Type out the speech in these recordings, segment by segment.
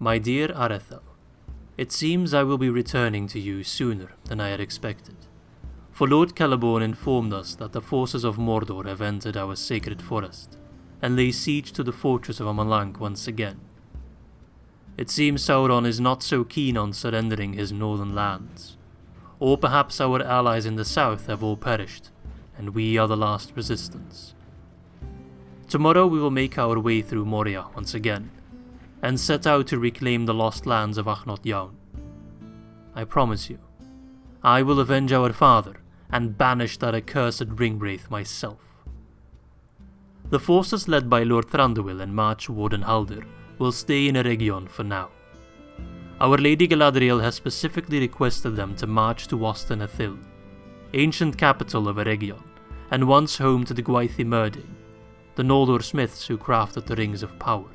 My dear Aredhel, it seems I will be returning to you sooner than I had expected, for Lord Celeborn informed us that the forces of Mordor have entered our sacred forest, and lay siege to the fortress of Amon Lanc once again. It seems Sauron is not so keen on surrendering his northern lands, or perhaps our allies in the south have all perished, and we are the last resistance. Tomorrow we will make our way through Moria once again, and set out to reclaim the lost lands of Ost-in-Edhil. I promise you, I will avenge our father and banish that accursed ringwraith myself. The forces led by Lord Thranduil and March Warden Haldir will stay in Eregion for now. Our Lady Galadriel has specifically requested them to march to Ost-in-Edhil, ancient capital of Eregion, and once home to the Gwaith Murding, the Noldor smiths who crafted the Rings of Power.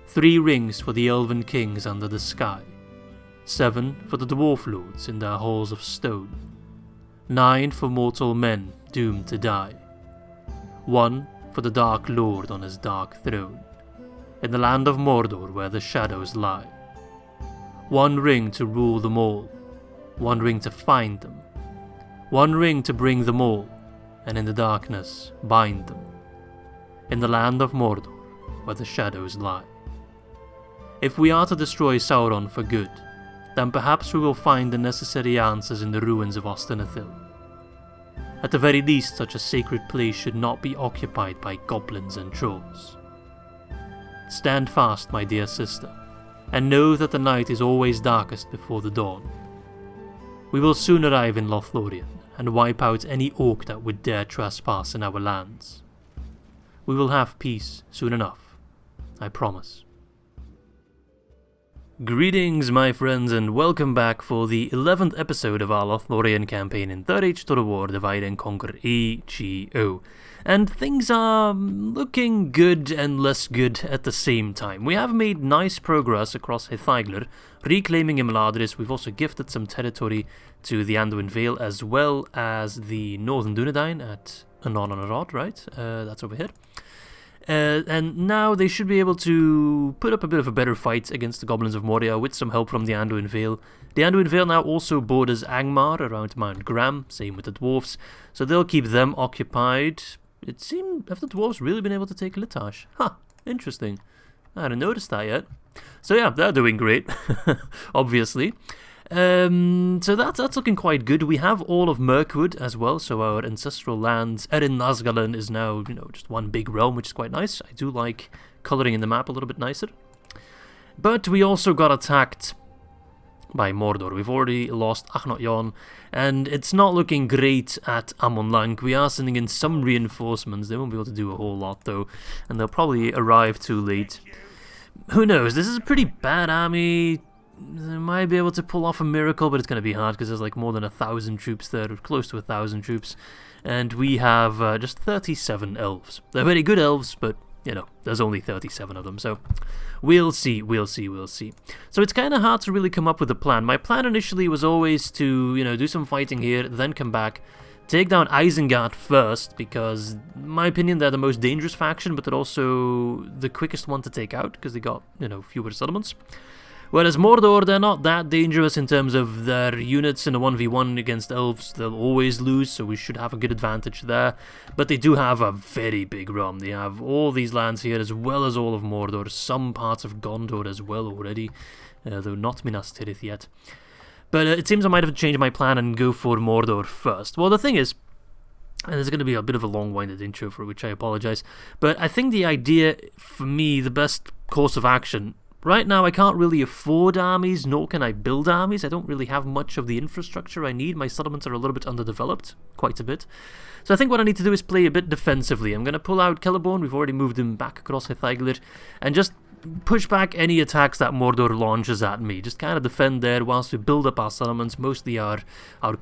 3 rings for the elven kings under the sky, 7 for the dwarf lords in their halls of stone, 9 for mortal men doomed to die, 1 for the Dark Lord on his dark throne, in the land of Mordor where the shadows lie. 1 ring to rule them all, 1 ring to find them, 1 ring to bring them all, and in the darkness bind them, in the land of Mordor where the shadows lie. If we are to destroy Sauron for good, then perhaps we will find the necessary answers in the ruins of Ost-in-Edhil. At the very least, such a sacred place should not be occupied by goblins and trolls. Stand fast, my dear sister, and know that the night is always darkest before the dawn. We will soon arrive in Lothlórien and wipe out any orc that would dare trespass in our lands. We will have peace soon enough, I promise. Greetings, my friends, and welcome back for the 11th episode of our Lothlórien campaign in 3rd Age Total War Divide and Conquer EGO. And things are looking good and less good at the same time. We have made nice progress across Hithaigler, reclaiming Imladris. We've also gifted some territory to the Anduin Vale as well as the Northern Dunedain at Anon and Arad, right? That's over here. And now they should be able to put up a bit of a better fight against the Goblins of Moria with some help from the Anduin Vale. The Anduin Vale now also borders Angmar around Mount Gram, same with the Dwarves, so they'll keep them occupied. It seemed, have the Dwarves really been able to take Litash? Huh, interesting. I hadn't noticed that yet. So yeah, they're doing great, obviously. So that's looking quite good. We have all of Mirkwood as well, so our ancestral lands. Erin Nazgalen is now, just one big realm, which is quite nice. I do like colouring in the map a little bit nicer. But we also got attacked by Mordor. We've already lost Ost-in-Edhil, and it's not looking great at Amon Lanc. We are sending in some reinforcements. They won't be able to do a whole lot, though, and they'll probably arrive too late. Who knows? This is a pretty bad army. They might be able to pull off a miracle, but it's going to be hard because there's like more than 1,000 troops there, or close to 1,000 troops, and we have just 37 elves. They're very good elves, but there's only 37 of them, so we'll see. So it's kind of hard to really come up with a plan. My plan initially was always to, do some fighting here, then come back, take down Isengard first, because, in my opinion, they're the most dangerous faction, but they're also the quickest one to take out, because they got, fewer settlements. Whereas Mordor, they're not that dangerous in terms of their units in a 1v1 against elves. They'll always lose, so we should have a good advantage there. But they do have a very big realm. They have all these lands here as well as all of Mordor, some parts of Gondor as well already, though not Minas Tirith yet. But it seems I might have to change my plan and go for Mordor first. Well, the thing is, and there's going to be a bit of a long-winded intro for which I apologize, but I think the idea, for me, the best course of action. Right now, I can't really afford armies, nor can I build armies. I don't really have much of the infrastructure I need. My settlements are a little bit underdeveloped, quite a bit. So I think what I need to do is play a bit defensively. I'm going to pull out Celeborn, we've already moved him back across Hithaigler, and just push back any attacks that Mordor launches at me. Just kind of defend there whilst we build up our settlements, mostly our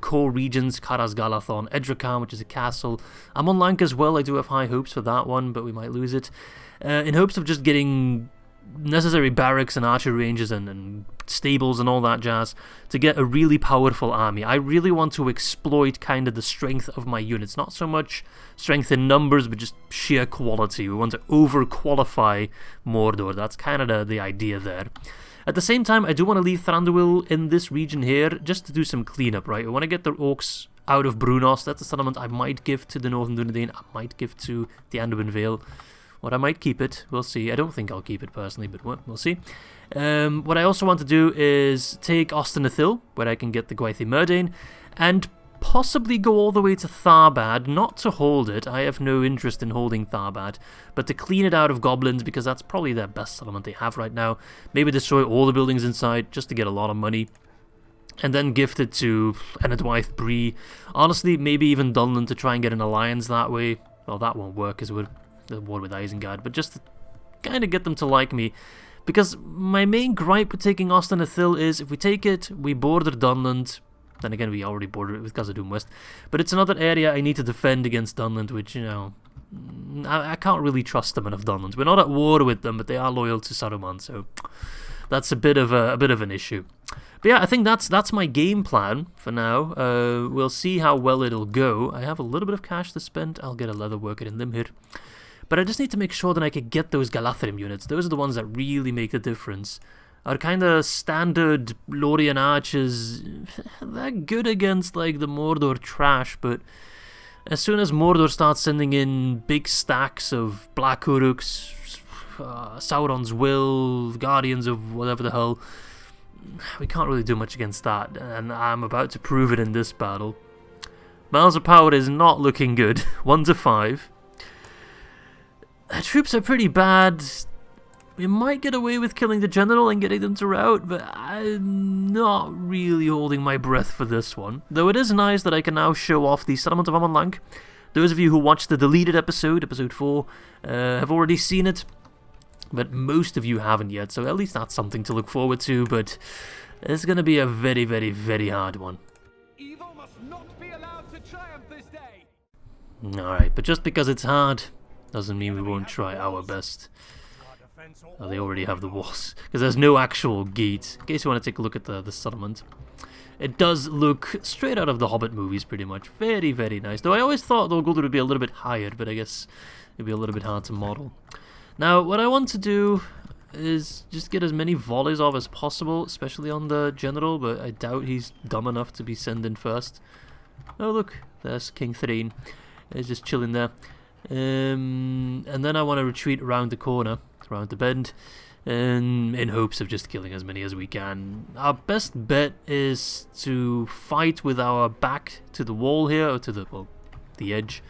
core regions, Karaz Galathon, Edrican, which is a castle. Amon Lanc as well, I do have high hopes for that one, but we might lose it. In hopes of just getting necessary barracks and archer ranges and stables and all that jazz to get a really powerful army. I really want to exploit kind of the strength of my units. Not so much strength in numbers, but just sheer quality. We want to over-qualify Mordor. That's kind of the idea there. At the same time, I do want to leave Thranduil in this region here just to do some cleanup, right? I want to get the orcs out of Bruinost. That's a settlement I might give to the Northern Dunedain. I might give to the Anduin Vale. Or I might keep it. We'll see. I don't think I'll keep it personally, but we'll see. What I also want to do is take Ost-in-Edhil, where I can get the Gwaith Myrdain, and possibly go all the way to Tharbad, not to hold it. I have no interest in holding Tharbad, but to clean it out of goblins, because that's probably their best settlement they have right now. Maybe destroy all the buildings inside, just to get a lot of money. And then gift it to Enedwaith Bree. Honestly, maybe even Dunland to try and get an alliance that way. Well, that won't work, because we're the war with Isengard, but just to kind of get them to like me. Because my main gripe with taking Ost-in-Edhil is, if we take it, we border Dunland. Then again, we already border it with Khazad-dûm West. But it's another area I need to defend against Dunland, which, you know, I can't really trust them enough, Dunland. We're not at war with them, but they are loyal to Saruman, so that's a bit of an issue. But yeah, I think that's my game plan for now. We'll see how well it'll go. I have a little bit of cash to spend. I'll get a leather worker in Limhir. But I just need to make sure that I can get those Galadhrim units. Those are the ones that really make the difference. Our kind of standard Lorien archers, they're good against like the Mordor trash, but as soon as Mordor starts sending in big stacks of Black Uruks, Sauron's Will, Guardians of whatever the hell, we can't really do much against that, and I'm about to prove it in this battle. Miles of Power is not looking good. 1 to 5. Our troops are pretty bad. We might get away with killing the general and getting them to rout, but I'm not really holding my breath for this one. Though it is nice that I can now show off the settlement of Amon Lanc. Those of you who watched the deleted episode, episode 4, have already seen it, but most of you haven't yet, so at least that's something to look forward to, but it's going to be a very, very, very hard one. Evil must not be allowed to triumph this day. Alright, but just because it's hard doesn't mean we won't try our best. Oh, they already have the walls, because there's no actual gate. In case you want to take a look at the settlement. It does look straight out of the Hobbit movies, pretty much. Very, very nice. Though I always thought the Guldur would be a little bit higher, but I guess it'd be a little bit hard to model. Now, what I want to do is just get as many volleys off as possible, especially on the general, but I doubt he's dumb enough to be sent in first. Oh, look, there's King Thrain. He's just chilling there. And then I want to retreat around the corner, around the bend, in hopes of just killing as many as we can. Our best bet is to fight with our back to the wall here, or to the edge,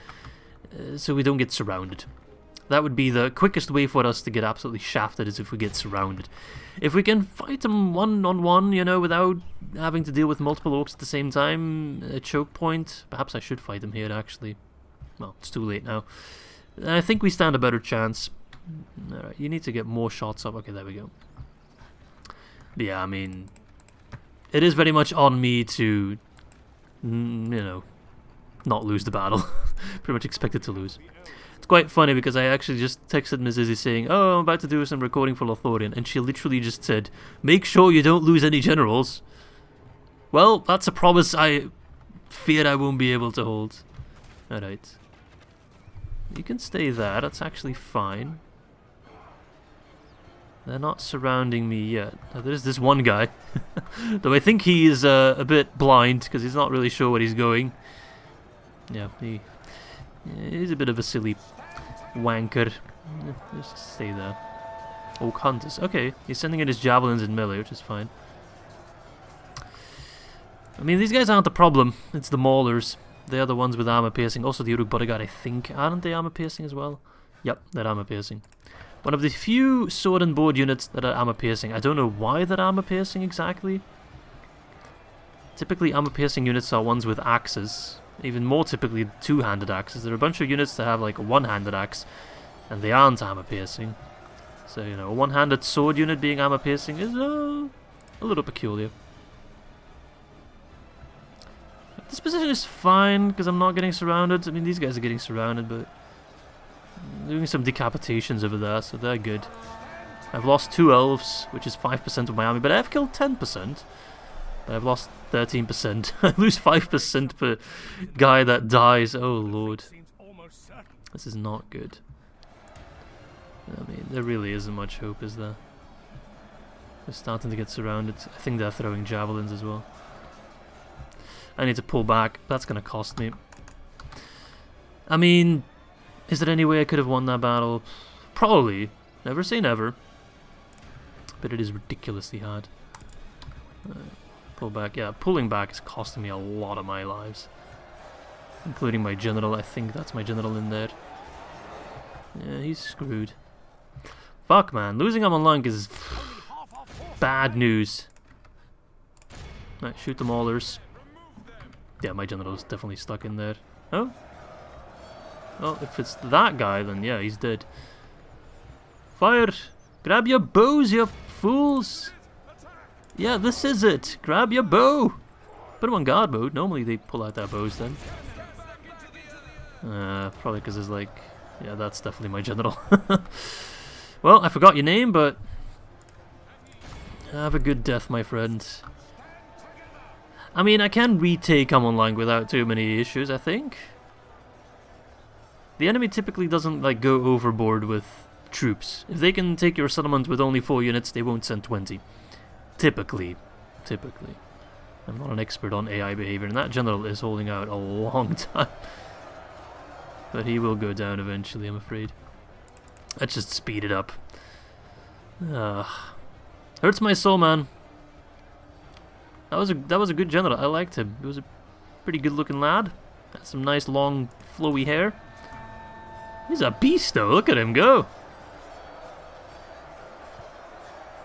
so we don't get surrounded. That would be the quickest way for us to get absolutely shafted, is if we get surrounded. If we can fight them one-on-one, you know, without having to deal with multiple orcs at the same time, a choke point, perhaps I should fight them here, actually. Well, it's too late now. I think we stand a better chance. Alright, you need to get more shots up. Okay, there we go. But yeah, I mean, it is very much on me to, you know, not lose the battle. Pretty much expected to lose. It's quite funny because I actually just texted Ms. Izzy saying, oh, I'm about to do some recording for Lothlórien, and she literally just said, make sure you don't lose any generals. Well, that's a promise I fear I won't be able to hold. Alright. You can stay there, that's actually fine. They're not surrounding me yet. Now, there's this one guy. Though I think he is a bit blind, because he's not really sure where he's going. Yeah, he's a bit of a silly wanker. Just stay there. Oak Hunters. Okay, he's sending in his javelins and melee, which is fine. I mean, these guys aren't the problem. It's the maulers. They are the ones with armor piercing. Also, the Uruk Bodyguard, I think. Aren't they armor piercing as well? Yep, they're armor piercing. One of the few sword and board units that are armor piercing. I don't know why they're armor piercing exactly. Typically, armor piercing units are ones with axes. Even more typically, two-handed axes. There are a bunch of units that have like a one-handed axe, and they aren't armor piercing. So, you know, a one-handed sword unit being armor piercing is a little peculiar. This position is fine, because I'm not getting surrounded. I mean, these guys are getting surrounded, but I'm doing some decapitations over there, so they're good. I've lost 2 elves, which is 5% of my army, but I've killed 10%. But I've lost 13%. I lose 5% per guy that dies. Oh lord. This is not good. I mean, there really isn't much hope, is there? They're starting to get surrounded. I think they're throwing javelins as well. I need to pull back. That's going to cost me. I mean, is there any way I could have won that battle? Probably. Never say never. But it is ridiculously hard. Pull back. Yeah, pulling back is costing me a lot of my lives. Including my general. I think that's my general in there. Yeah, he's screwed. Fuck, man. Losing Amon Lanc is bad news. Right, shoot the maulers. Yeah, my general's definitely stuck in there. Oh? Well, if it's that guy, then yeah, he's dead. Fire! Grab your bows, you fools! Yeah, this is it! Grab your bow! Put him on guard mode. Normally they pull out their bows then. Probably because there's like... Yeah, that's definitely my general. Well, I forgot your name, but... Have a good death, my friend. I mean, I can retake Amon Lanc without too many issues, I think. The enemy typically doesn't like go overboard with troops. If they can take your settlement with only 4 units, they won't send 20. Typically. I'm not an expert on AI behavior, and that general is holding out a long time. But he will go down eventually, I'm afraid. Let's just speed it up. Hurts my soul, man. That was a good general. I liked him. He was a pretty good looking lad. Had some nice long flowy hair. He's a beast though. Look at him go.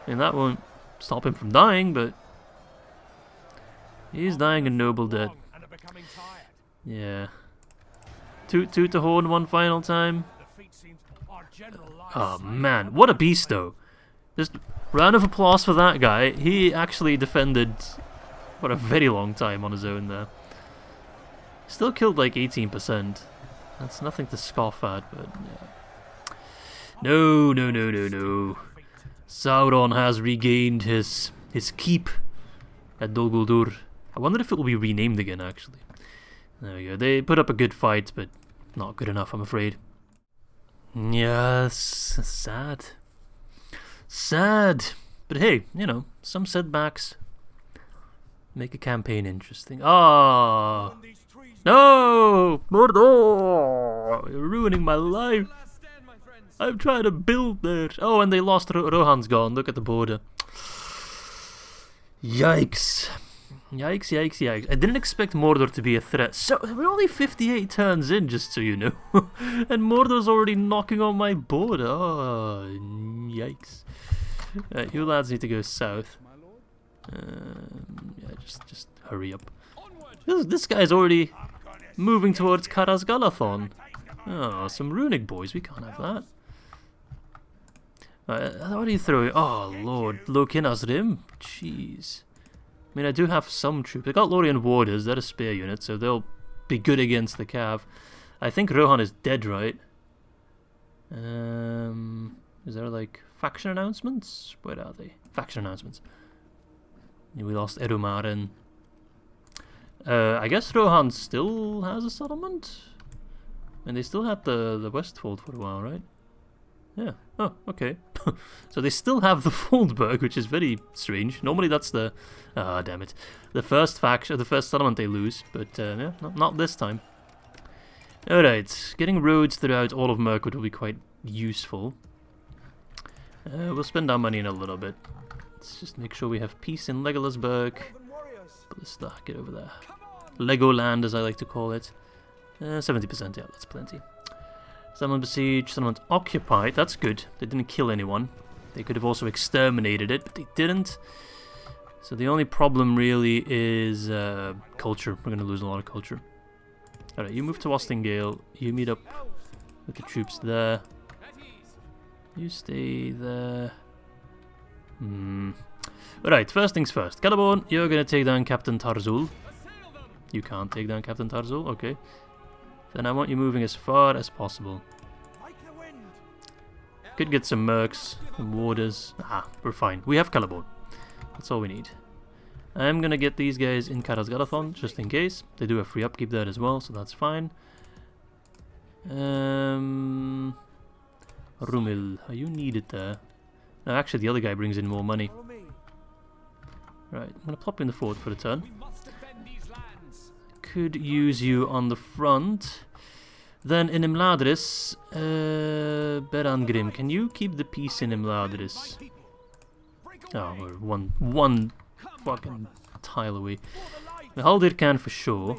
I mean, that won't stop him from dying, but he's dying a noble death. Yeah. Toot the horn one final time. Oh man, what a beast though. Just round of applause for that guy. He actually defended for a very long time on his own there. Still killed like 18%. That's nothing to scoff at, but yeah. No. Sauron has regained his keep at Dol Guldur. I wonder if it will be renamed again, actually. There we go. They put up a good fight, but not good enough, I'm afraid. Yes, sad. Sad. But hey, you know, some setbacks make a campaign interesting. Ah, oh, no, Mordor! You're ruining my life. I'm trying to build there. Oh, and they lost. Rohan's gone. Look at the border. Yikes. Yikes. I didn't expect Mordor to be a threat. So, we're only 58 turns in, just so you know. And Mordor's already knocking on my border. Oh, yikes. You lads need to go south. Yeah, just hurry up. This guy's already moving towards Caras Galadhon. Oh, some runic boys. We can't have that. What are you throwing? Oh, Lord. Lokin Azrim? Jeez. I mean, I do have some troops. I got Lorien Warders. They're a spear unit, so they'll be good against the Cav. I think Rohan is dead, right? Is there, like, faction announcements? Where are they? Faction announcements. We lost Erumarin. I guess Rohan still has a settlement? And they still had the Westfold for a while, right? Yeah. Oh, okay. So they still have the Foldberg, which is very strange. Normally that's the... Ah, damn it. The first faction, the first settlement they lose, but yeah, not this time. Alright, getting roads throughout all of Mirkwood will be quite useful. We'll spend our money in a little bit. Let's just make sure we have peace in Legolasburg. Ballista, get over there. Legoland, as I like to call it. 70%, yeah, that's plenty. Settlement besieged, settlement occupied, that's good. They didn't kill anyone. They could have also exterminated it, but they didn't. So the only problem really is culture. We're going to lose a lot of culture. Alright, you move to Ost-in-Edhil. You meet up with the troops there. You stay there. Alright, first things first. Celeborn, you're going to take down Captain Tarzul. You can't take down Captain Tarzul, okay. Then I want you moving as far as possible. Could get some mercs, some warders. Ah, we're fine. We have Celeborn. That's all we need. I'm gonna get these guys in Karasgarathon, just in case. They do have free upkeep there as well, so that's fine. Rumil, are you needed there? No, actually the other guy brings in more money. Right, I'm gonna plop in the fort for a turn. Could use you on the front. Then in Imladris, Berangrim, can you keep the peace in Imladris? Oh, we're one fucking tile away. Haldir can for sure.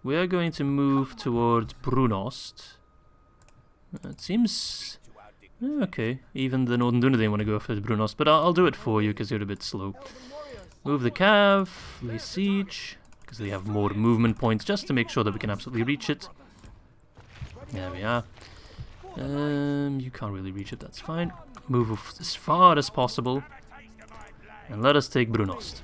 We are going to move towards Bruinost. It seems... okay, even the Northern Dunedain want to go after the Bruinost, but I'll do it for you because you're a bit slow. Move the Cav, lay siege, because they have more movement points, just to make sure that we can absolutely reach it. There we are. You can't really reach it, that's fine. Move as far as possible. And let us take Bruinost.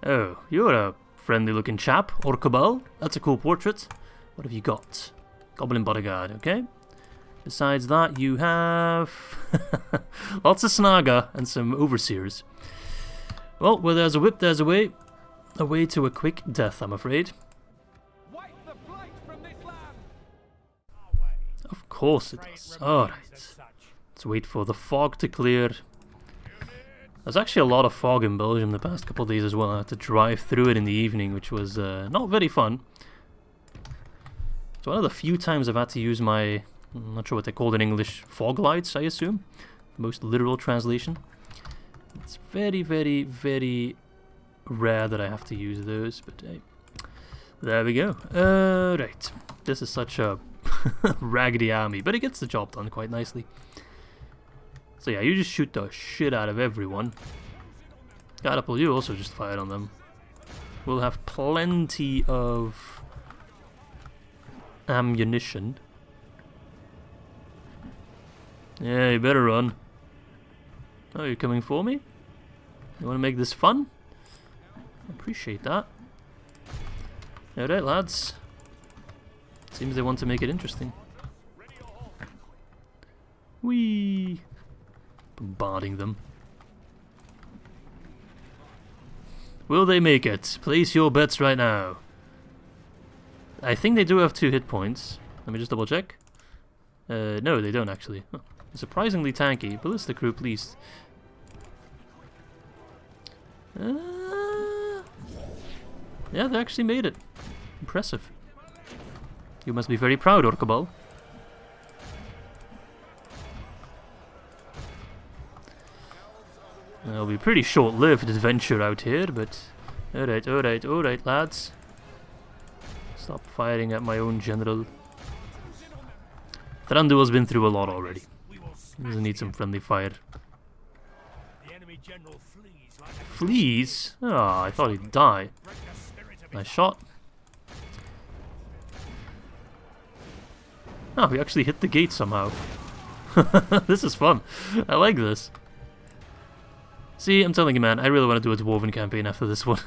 Oh, you're a friendly looking chap, Orcabal. That's a cool portrait. What have you got? Goblin Bodyguard, okay. Besides that, you have lots of Snaga and some Overseers. Well, where there's a whip, there's a way. A way to a quick death, I'm afraid. Wipe the blight from this land. Of course it does. Alright. Let's wait for the fog to clear. There's actually a lot of fog in Belgium the past couple of days as well. I had to drive through it in the evening, which was not very fun. It's one of the few times I've had to use my... I'm not sure what they call it in English. Fog lights, I assume. The most literal translation. It's very, very, very rare that I have to use those, but hey. There we go. Right. This is such a raggedy army, but it gets the job done quite nicely. So yeah, you just shoot the shit out of everyone. Catapult, you also just fire on them. We'll have plenty of ammunition. Yeah, you better run. Oh, you're coming for me? You want to make this fun? Appreciate that. Alright, lads. Seems they want to make it interesting. Whee! Bombarding them. Will they make it? Place your bets right now. I think they do have 2 hit points. Let me just double check. No, they don't actually. Huh. Surprisingly tanky. Ballistic crew, please. Yeah, they actually made it. Impressive. You must be very proud, Orcabal. It'll be a pretty short-lived adventure out here, but... Alright, alright, alright, lads. Stop firing at my own general. Thranduil's been through a lot already. He doesn't need some friendly fire. Flees? Ah, I thought he'd die. Nice shot. Oh, we actually hit the gate somehow. This is fun. I like this. See, I'm telling you, man, I really want to do a Dwarven campaign after this one.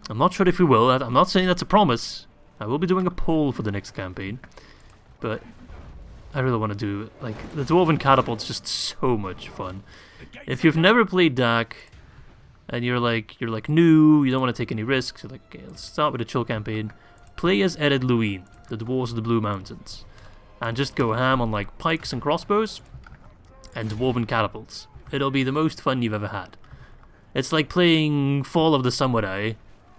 I'm not sure if we will. I'm not saying that's a promise. I will be doing a poll for the next campaign. But I really want to do, like, the Dwarven Catapult's just so much fun. If you've never played DAC, and you're like new, you don't want to take any risks, you're like, okay, let's start with a chill campaign. Play as Aredhel, the Dwarves of the Blue Mountains. And just go ham on, like, pikes and crossbows, and Dwarven Catapults. It'll be the most fun you've ever had. It's like playing Fall of the Samurai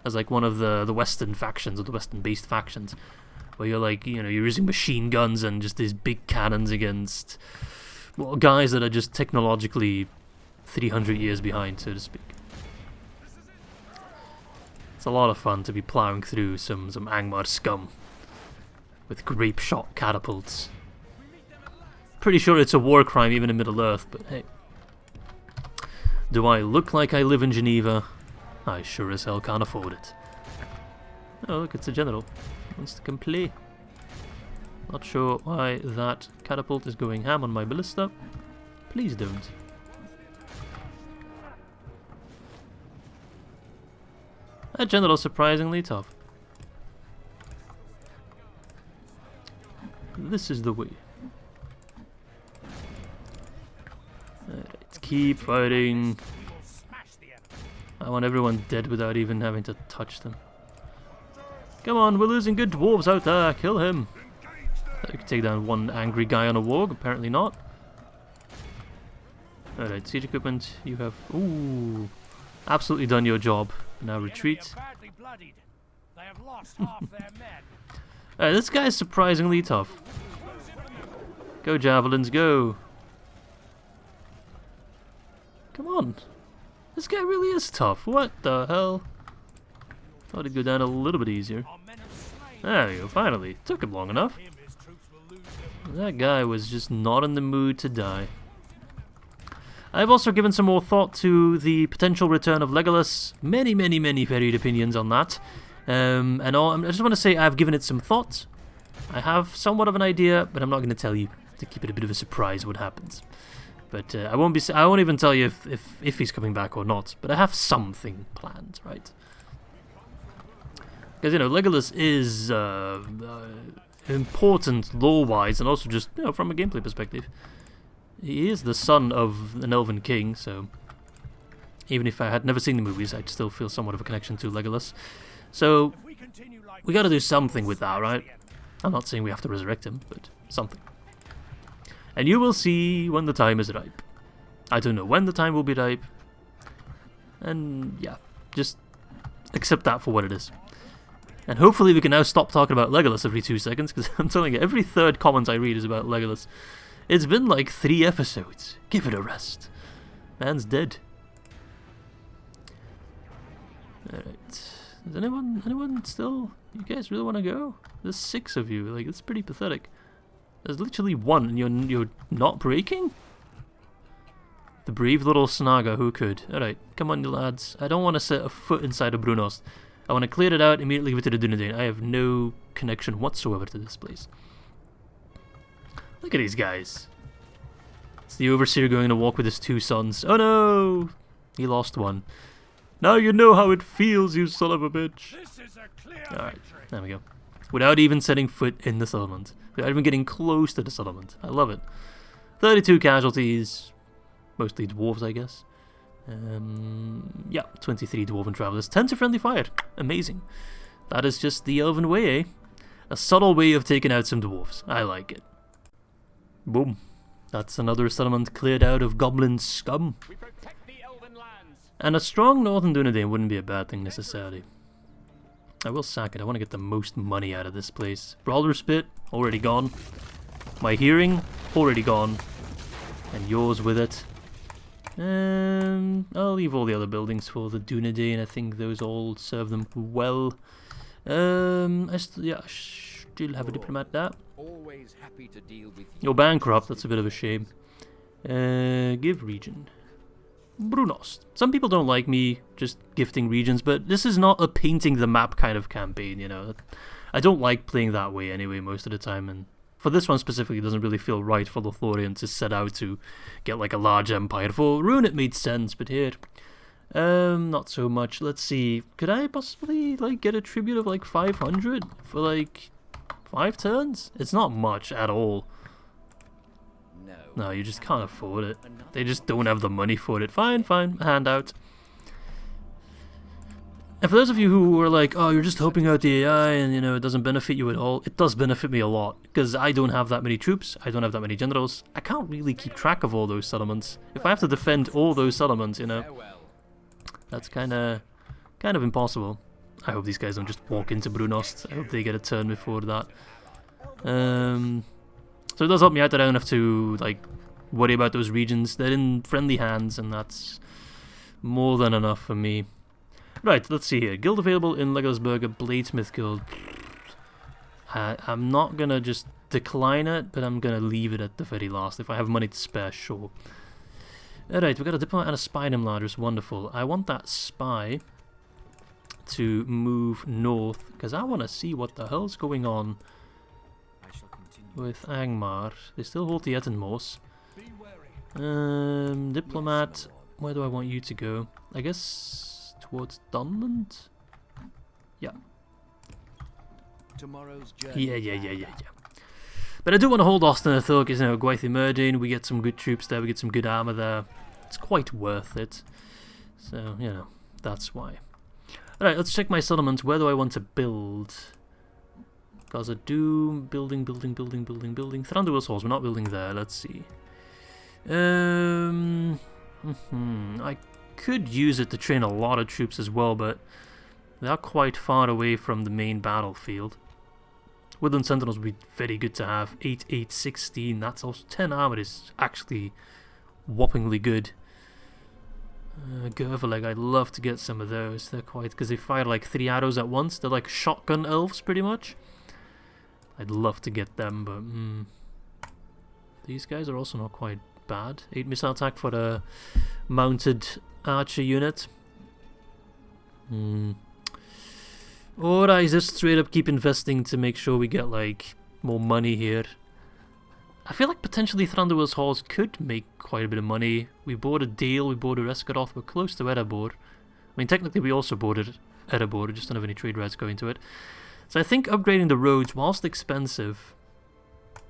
as, like, one of the Western factions, or the Western-based factions. Where you're like, you know, you're using machine guns and just these big cannons against, well, guys that are just technologically 300 years behind, so to speak. It's a lot of fun to be plowing through some Angmar scum with grape shot catapults. Pretty sure it's a war crime even in Middle-earth, but hey. Do I look like I live in Geneva? I sure as hell can't afford it. Oh, look, it's a general. Wants to come play. Not sure why that catapult is going ham on my ballista. Please don't. That general's surprisingly tough. this is the way. Alright, keep fighting. I want everyone dead without even having to touch them. Come on, we're losing good dwarves out there. Kill him. I could take down one angry guy on a warg. Apparently not. Alright, siege equipment. You have... Ooh. Absolutely done your job. Now retreat. Alright, this guy is surprisingly tough. Go javelins, go. Come on. This guy really is tough. What the hell? Thought it'd go down a little bit easier. There we go, finally. Took him long enough. That guy was just not in the mood to die. I've also given some more thought to the potential return of Legolas. Many varied opinions on that. I just want to say I've given it some thought. I have somewhat of an idea, but I'm not going to tell you to keep it a bit of a surprise what happens. But I won't even tell you if he's coming back or not. But I have something planned, right? Because you know Legolas is important lore-wise, and also just from a gameplay perspective. He is the son of an elven king, so even if I had never seen the movies, I'd still feel somewhat of a connection to Legolas. So we got to do something with that, right? I'm not saying we have to resurrect him, but something. And you will see when the time is ripe. I don't know when the time will be ripe. And yeah, just accept that for what it is. And hopefully we can now stop talking about Legolas every 2 seconds, because I'm telling you, every third comment I read is about Legolas. It's been like 3 episodes. Give it a rest. Man's dead. Alright. Is anyone still... You guys really want to go? There's 6 of you. Like, it's pretty pathetic. There's literally 1 and you're not breaking? The brave little Snaga who could. Alright, come on you lads. I don't want to set a foot inside of Bruinost. I want to clear it out, immediately give it to the Dunedain. I have no connection whatsoever to this place. Look at these guys. It's the Overseer going to walk with his 2 sons. Oh no! He lost 1. Now you know how it feels, you son of a bitch. Alright, there we go. Without even setting foot in the settlement. Without even getting close to the settlement. I love it. 32 casualties. Mostly dwarves, I guess. Yeah, 23 dwarven travelers. 10 to friendly fire. Amazing. That is just the elven way, eh? A subtle way of taking out some dwarves. I like it. Boom. That's another settlement cleared out of goblin scum. And a strong northern Dunedain wouldn't be a bad thing necessarily. I will sack it. I want to get the most money out of this place. Brawler Spit, already gone. My hearing, already gone. And yours with it. I'll leave all the other buildings for the Dunedain. I think those all serve them well. I still have a diplomat there. Always happy to deal with you. You're bankrupt, that's a bit of a shame. Give region. Bruinost. Some people don't like me just gifting regions, but this is not a painting the map kind of campaign, you know. I don't like playing that way anyway most of the time, and for this one specifically, it doesn't really feel right for Lothlórien to set out to get like a large empire. For Rune it made sense, but here, not so much. Let's see, could I possibly like get a tribute of like 500 for like 5 turns? It's not much at all. No, you just can't afford it. They just don't have the money for it. Fine, a handout. And for those of you who are like, oh, you're just helping out the AI and, you know, it doesn't benefit you at all, it does benefit me a lot. Because I don't have that many troops, I don't have that many generals. I can't really keep track of all those settlements. If I have to defend all those settlements, you know, that's kind of impossible. I hope these guys don't just walk into Bruinost. I hope they get a turn before that. So it does help me out that I don't have to like worry about those regions. They're in friendly hands, and that's more than enough for me. Right, let's see here. Guild available in Legosburger Bladesmith Guild. I'm not gonna just decline it, but I'm gonna leave it at the very last. If I have money to spare, sure. Alright, we got a diplomat and a spy in Ladris. Wonderful. I want that spy to move north, because I want to see what the hell's going on with Angmar. They still hold the Ettenmos. Diplomat, where do I want you to go? I guess towards Dunland? Yeah. Tomorrow's journey. Yeah. But I do want to hold Ost-in-Edhil because, you know, Gwaith Murdane, we get some good troops there, we get some good armor there. It's quite worth it. So, you know, that's why. Alright, let's check my settlements. Where do I want to build? Because I do... Building. Thranduil's Halls, we're not building there. Let's see. I could use it to train a lot of troops as well, but they are quite far away from the main battlefield. Woodland Sentinels would be very good to have. 8, 8, 16. That's also 10 armor is actually whoppingly good. Gervaleg, I'd love to get some of those. They're quite... because they fire like 3 arrows at once. They're like shotgun elves, pretty much. I'd love to get them, but... these guys are also not quite bad. 8 missile attack for a mounted archer unit. Or I just straight up keep investing to make sure we get like more money here. I feel like potentially Thranduil's Halls could make quite a bit of money. We bought a Dale, we bought a Rescaroth, we're close to Erebor. I mean, technically we also bought Erebor, just don't have any trade rights going to it. So I think upgrading the roads, whilst expensive,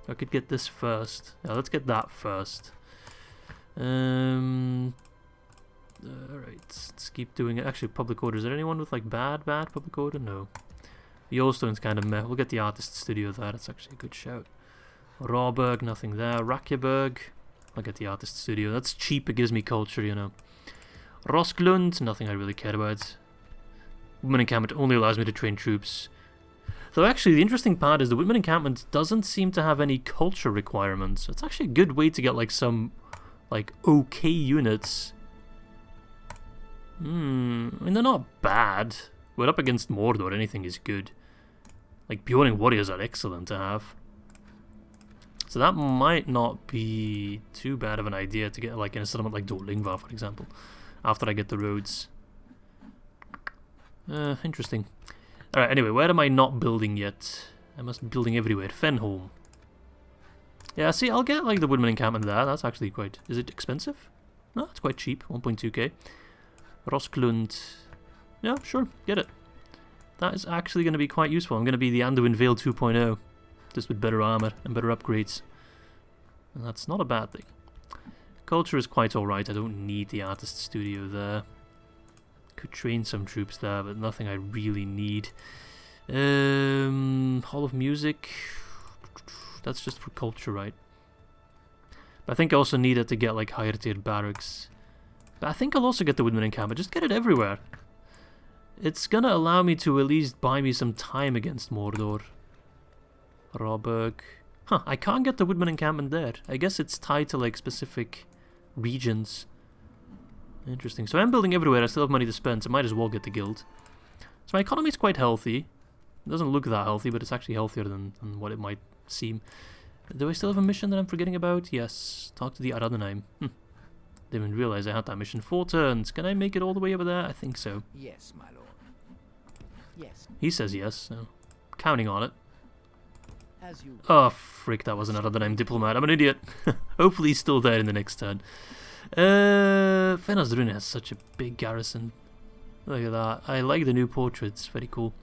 I could get this first. Yeah, let's get that first. Alright, let's keep doing it. Actually, public order. Is there anyone with like bad public order? No. Yellowstone's kind of meh. We'll get the artist studio there. That's actually a good shout. Rawberg, nothing there. Rakjeberg, I'll get the artist studio. That's cheap. It gives me culture, you know. Rosklund, nothing I really care about. Woodman Encampment only allows me to train troops. Though actually, the interesting part is the Woodman Encampment doesn't seem to have any culture requirements. It's actually a good way to get like some like okay units. I mean, they're not bad. We're up against Mordor, anything is good. Like, Bjorning warriors are excellent to have. So that might not be too bad of an idea to get, like, in a settlement like Dolingvar, for example. After I get the roads. Interesting. Alright, anyway, where am I not building yet? I must be building everywhere. Fenholm. Yeah, see, I'll get, like, the Woodman Encampment there. That's actually quite... Is it expensive? No, it's quite cheap. 1.2k. Rosklund. Yeah, sure, get it. That is actually going to be quite useful. I'm going to be the Anduin Vale 2.0. Just with better armor and better upgrades. And that's not a bad thing. Culture is quite alright. I don't need the artist studio there. Could train some troops there, but nothing I really need. Hall of Music. That's just for culture, right? But I think I also need it to get like higher tier barracks. But I think I'll also get the Woodman Encampment. Just get it everywhere. It's gonna allow me to at least buy me some time against Mordor. Rawberg. Huh, I can't get the Woodman Encampment there. I guess it's tied to like specific regions. Interesting. So I'm building everywhere. I still have money to spend, so I might as well get the guild. So my economy is quite healthy. It doesn't look that healthy, but it's actually healthier than what it might seem. Do I still have a mission that I'm forgetting about? Yes. Talk to the Aradheim. Didn't even realize I had that mission. 4 turns. Can I make it all the way over there? I think so. Yes, my lord. Yes. He says yes, so counting on it. As you... Oh, frick, that was an Aradheim diplomat. I'm an idiot. Hopefully he's still there in the next turn. Fenris Rune has such a big garrison. Look at that. I like the new portraits. Very cool.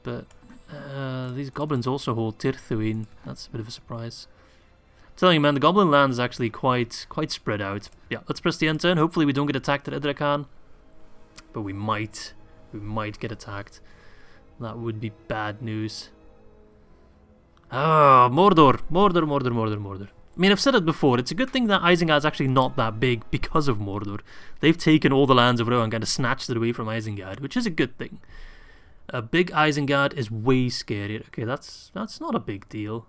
But these goblins also hold Tirthuin. That's a bit of a surprise. I'm telling you, man, the goblin land is actually quite spread out. Yeah, let's press the end turn. Hopefully we don't get attacked at Edrekan. But we might. We might get attacked. That would be bad news. Ah, Mordor. Mordor. I mean, I've said it before. It's a good thing that Isengard's actually not that big because of Mordor. They've taken all the lands of Rohan and kind of snatched it away from Isengard, which is a good thing. A big Isengard is way scarier. Okay, that's not a big deal.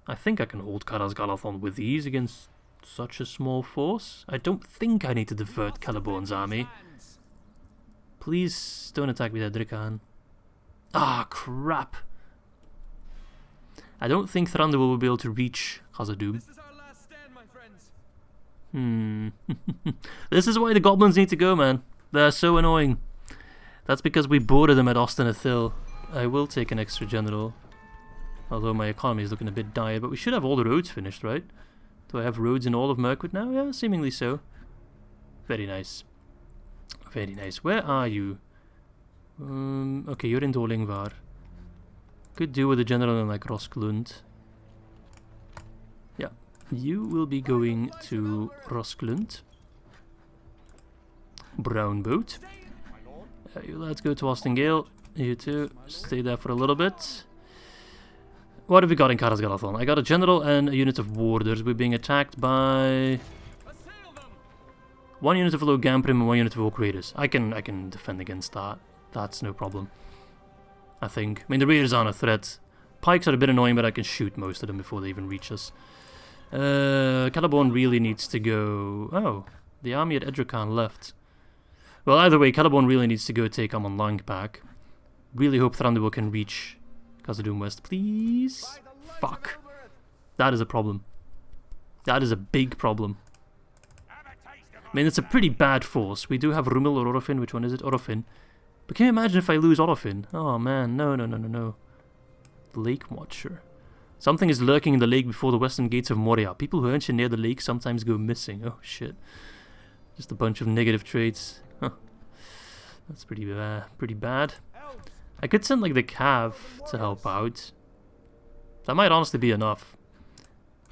I think I can hold Karaz Galathon with ease against such a small force. I don't think I need to divert Celeborn's army. Please don't attack me there, Drikan. Ah, crap. I don't think Thranduil will be able to reach Khazad-dûm. This is our last stand, my friends. This is why the goblins need to go, man. They're so annoying. That's because we boarded them at Ost-in-Edhil. I will take an extra general. Although my economy is looking a bit dire, but we should have all the roads finished, right? Do I have roads in all of Mirkwood now? Yeah, seemingly so. Very nice. Very nice. Where are you? Okay, you're in Dolingvar. Could do with a general in like Rosklund. Yeah, you will be going to Rosklund. Brown boat. You lads go to Ost-in-Edhil. You two stay there for a little bit. What have we got in Caras Galadhon? I got a general and a unit of warders. We're being attacked by one unit of low Gamprim and one unit of Oak Raiders. I can defend against that. That's no problem. I think. I mean, the Raiders aren't a threat. Pikes are a bit annoying, but I can shoot most of them before they even reach us. Celeborn really needs to go... Oh, the army at Eregion left. Well, either way, Celeborn really needs to go take Amon Lanc back. Really hope Thranduil can reach Khazad-dûm West, please. Fuck. That is a problem. That is a big problem. I mean, it's a pretty bad force. We do have Rumil or Orofin. Which one is it? Orofin. But can you imagine if I lose Orofin? Oh man, no. Lake Watcher. Something is lurking in the lake before the western gates of Moria. People who venture near the lake sometimes go missing. Oh shit. Just a bunch of negative traits. Huh. That's pretty bad. I could send like the Cav to help out. That might honestly be enough.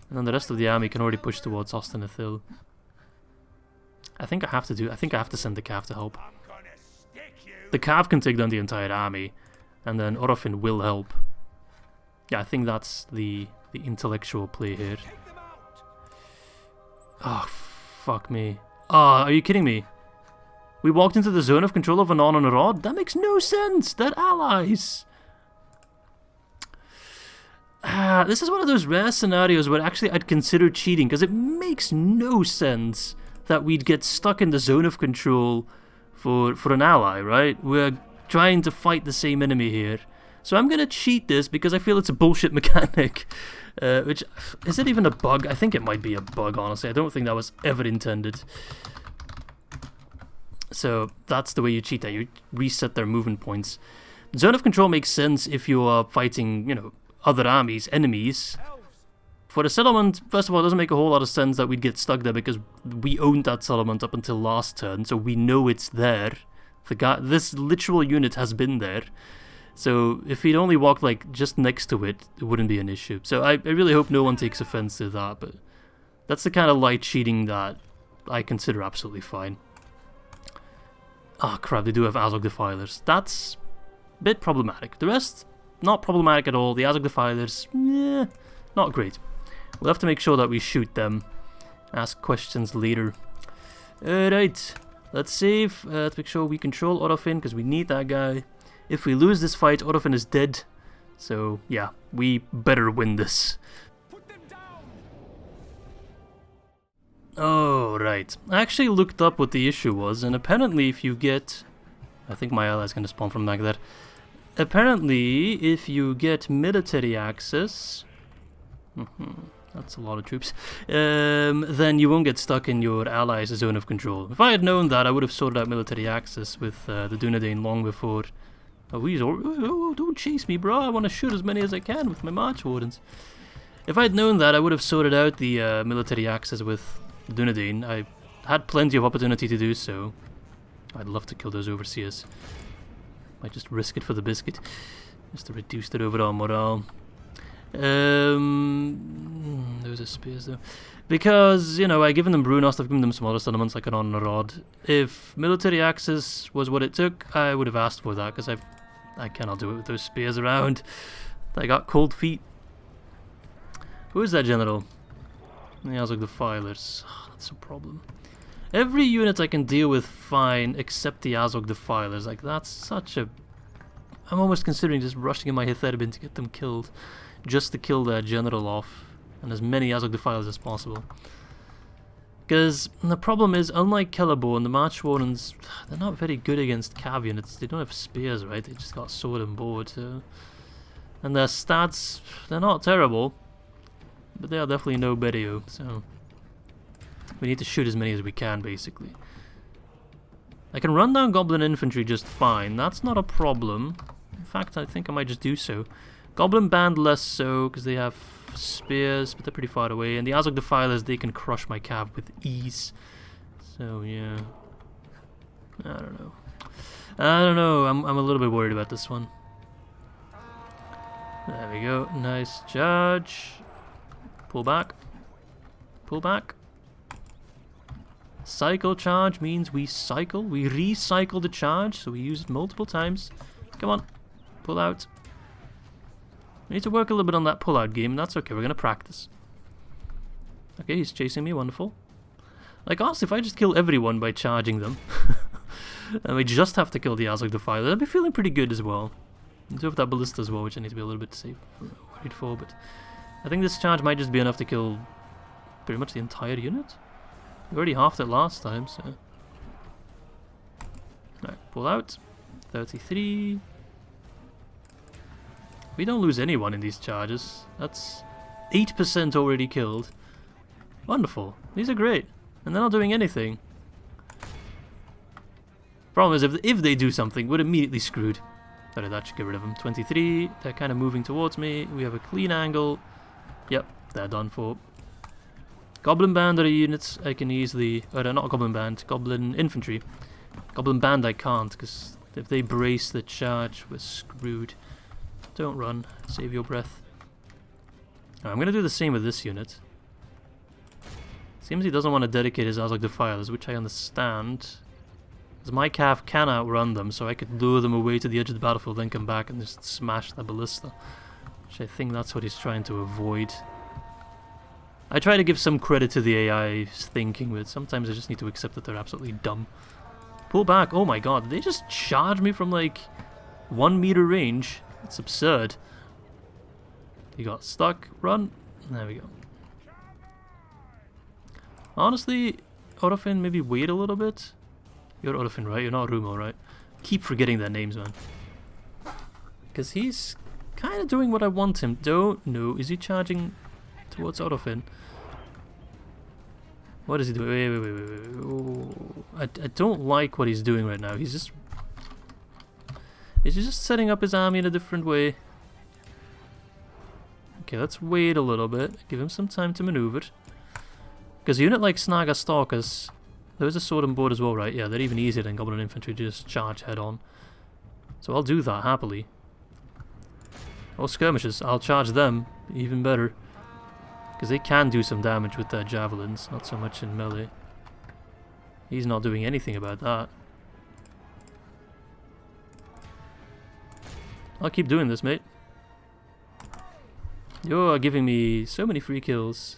And then the rest of the army can already push towards Ost-in-Edhil. I think I have to send the Cav to help. The Cav can take down the entire army, and then Orofin will help. Yeah, I think that's the intellectual play here. Oh, fuck me. Ah, are you kidding me? We walked into the zone of control of Anon and Rod? That makes no sense! They're allies! This is one of those rare scenarios where actually I'd consider cheating, because it makes no sense that we'd get stuck in the zone of control for an ally, right? We're trying to fight the same enemy here. So I'm gonna cheat this because I feel it's a bullshit mechanic. Which, is it even a bug? I think it might be a bug, honestly. I don't think that was ever intended. So that's the way you cheat that. You reset their movement points. Zone of control makes sense if you are fighting, you know, other armies, enemies. For the settlement, first of all, it doesn't make a whole lot of sense that we'd get stuck there because we owned that settlement up until last turn, so we know it's there. This literal unit has been there. So if we'd only walked like just next to it, it wouldn't be an issue. So I really hope no one takes offense to that, but that's the kind of light cheating that I consider absolutely fine. Ah, crap, they do have Azog Defilers. That's a bit problematic. The rest, not problematic at all. The Azog Defilers, not great. We'll have to make sure that we shoot them. Ask questions later. Alright, let's save. Let's make sure we control Orofin, because we need that guy. If we lose this fight, Orofin is dead. So, yeah, we better win this. Oh, right. I actually looked up what the issue was, and apparently if you get... I think my ally's gonna spawn from back there. Apparently, if you get military access... That's a lot of troops. Then you won't get stuck in your allies' zone of control. If I had known that, I would have sorted out military access with the Dunedain long before. Oh, don't chase me, bro. I want to shoot as many as I can with my March Wardens. If I had known that, I would have sorted out the military access with Dunedain. I had plenty of opportunity to do so. I'd love to kill those overseers. Might just risk it for the biscuit. Just to reduce their overall morale. Those are spears though. Because, you know, I've given them Bruinost, I've given them some other settlements like Anon and Rod. If military access was what it took, I would have asked for that, because I cannot do it with those spears around. I got cold feet. Who is that general? The Azog Defilers. Oh, that's a problem. Every unit I can deal with fine, except the Azog Defilers. Like, that's such a... I'm almost considering just rushing in my Hytherbin to get them killed. Just to kill their general off, and as many Azog Defilers as possible. Because the problem is, unlike Celeborn, the March Wardens, they're not very good against Cav units. They don't have spears, right? They just got sword and board. So. And their stats, they're not terrible, but they are definitely no better. So we need to shoot as many as we can, basically. I can run down Goblin Infantry just fine. That's not a problem. In fact, I think I might just do so. Goblin Band less so, because they have spears, but they're pretty far away. And the Azog Defilers, they can crush my Cav with ease. So, yeah. I don't know. I'm a little bit worried about this one. we go. Nice charge. Pull back. Pull back. Cycle charge means we cycle. We recycle the charge, so we use it multiple times. Come on. Pull out. We need to work a little bit on that pull-out game, and that's okay. We're going to practice. Okay, he's chasing me. Wonderful. Like, honestly, if I just kill everyone by charging them, and we just have to kill the Azog Defiler, I'd be feeling pretty good as well. I do have that Ballista as well, which I need to be a little bit safe worried for, but I think this charge might just be enough to kill pretty much the entire unit. We already halved it last time, so... Alright, pull out. 33... We don't lose anyone in these charges. That's 8% already killed. Wonderful. These are great. And they're not doing anything. Problem is, if they do something, we're immediately screwed. Alright, that should get rid of them. 23. They're kind of moving towards me. We have a clean angle. Yep, they're done for. Goblin Band are units I can easily... not Goblin Band. Goblin Infantry. Goblin Band I can't, because if they brace the charge, we're screwed. Don't run. Save your breath. I'm going to do the same with this unit. Seems he doesn't want to dedicate his Azog Defilers, which I understand. Because my calf can outrun them, so I could lure them away to the edge of the battlefield, then come back and just smash the Ballista. Which I think that's what he's trying to avoid. I try to give some credit to the AI's thinking, but sometimes I just need to accept that they're absolutely dumb. Pull back. Oh my god, did they just charge me from like 1 meter range? It's absurd. He got stuck. Run. There we go. Honestly, Orofin, maybe wait a little bit. You're Orofin, right? You're not Rumo, right? Keep forgetting their names, man. Because he's kind of doing what I want him. Don't know. Is he charging towards Orofin? What is he doing? Wait. Oh, I don't like what he's doing right now. He's just setting up his army in a different way. Okay, let's wait a little bit. Give him some time to maneuver. Because a unit like Snaga Stalkers, there's a sword and board as well, right? Yeah, they're even easier than Goblin Infantry to just charge head on. So I'll do that happily. Or skirmishers, I'll charge them even better. Because they can do some damage with their javelins, not so much in melee. He's not doing anything about that. I'll keep doing this, mate. You're giving me so many free kills.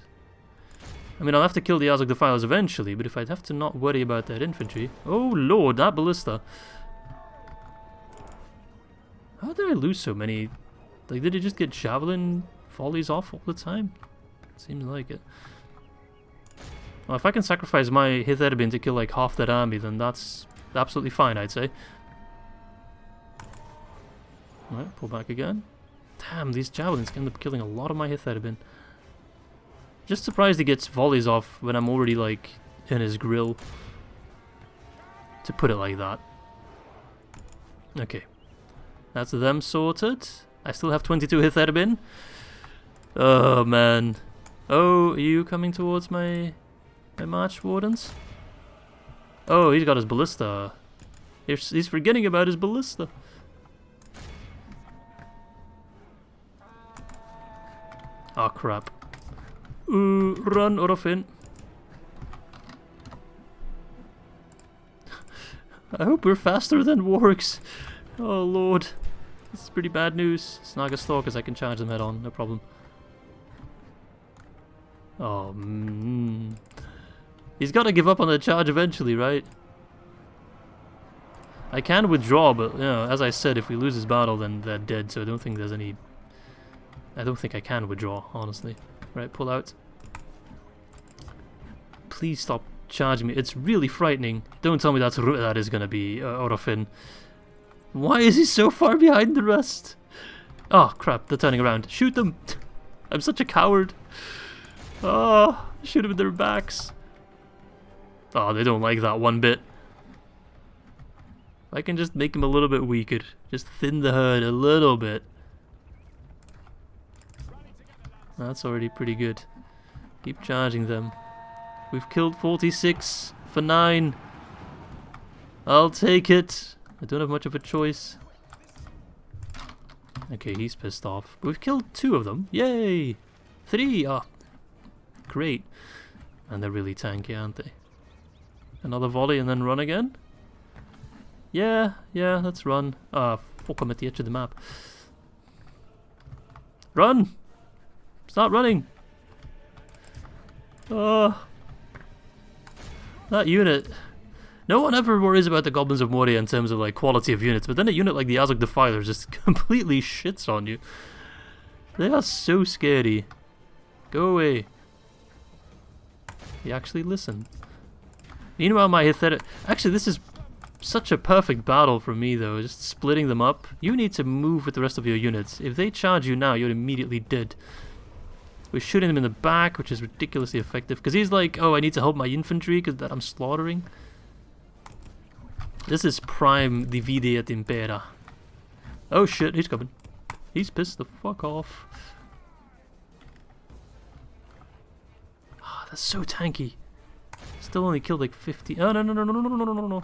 I mean, I'll have to kill the Azog Defilers eventually, but if I'd have to not worry about that infantry... Oh lord, that Ballista! How did I lose so many? Like, did it just get javelin volleys off all the time? Seems like it. Well, if I can sacrifice my Eregion to kill like half that army, then that's absolutely fine, I'd say. Alright, pull back again. Damn, these javelins end up killing a lot of my Eregion. Just surprised he gets volleys off when I'm already like in his grill. To put it like that. Okay. That's them sorted. I still have 22 Eregion. Oh man. Oh, are you coming towards my March Wardens? Oh, he's got his Ballista. He's forgetting about his Ballista. Oh crap. Run, Orofin. I hope we're faster than Wargs. Oh lord. This is pretty bad news. Snaga Stalkers, I can charge them head on, no problem. Oh, he's got to give up on the charge eventually, right? I can withdraw, but, you know, as I said, if we lose this battle, then they're dead, so I don't think there's any... I don't think I can withdraw, honestly. Right, pull out. Please stop charging me. It's really frightening. Don't tell me that is going to be Orofin. Why is he so far behind the rest? Oh, crap, they're turning around. Shoot them! I'm such a coward. Oh, shoot them in their backs. Oh, they don't like that one bit. I can just make him a little bit weaker. Just thin the herd a little bit. That's already pretty good. Keep charging them. We've killed 46 for 9. I'll take it. I don't have much of a choice. Okay, he's pissed off. But we've killed 2 of them. Yay! 3! Oh, great. And they're really tanky, aren't they? Another volley and then run again? Yeah, let's run. Ah, fuck, I'm at the edge of the map. Run! Start running! Oh, that unit. No one ever worries about the Goblins of Moria in terms of like quality of units, but then a unit like the Azog Defilers just completely shits on you. They are so scary. Go away. You actually listen. Meanwhile, my Hither... Actually, this is such a perfect battle for me, though. Just splitting them up. You need to move with the rest of your units. If they charge you now, you're immediately dead. We're shooting them in the back, which is ridiculously effective. Because he's like, oh, I need to help my infantry because that I'm slaughtering. This is prime Divide et Impera. Oh shit, he's coming. He's pissed the fuck off. Ah, that's so tanky. Still only killed like 50. Oh, no.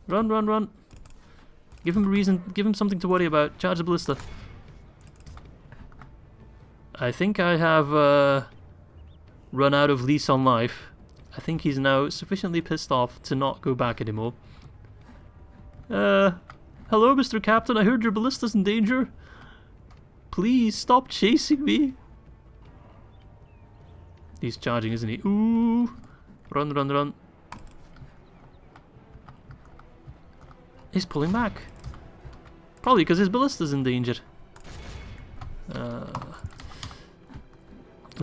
Run. Give him a reason, give him something to worry about. Charge the ballista. I think I have run out of lease on life. I think he's now sufficiently pissed off to not go back anymore. Hello, Mr. Captain. I heard your ballista's in danger. Please stop chasing me. He's charging, isn't he? Ooh. Run. He's pulling back. Probably because his ballista's in danger. The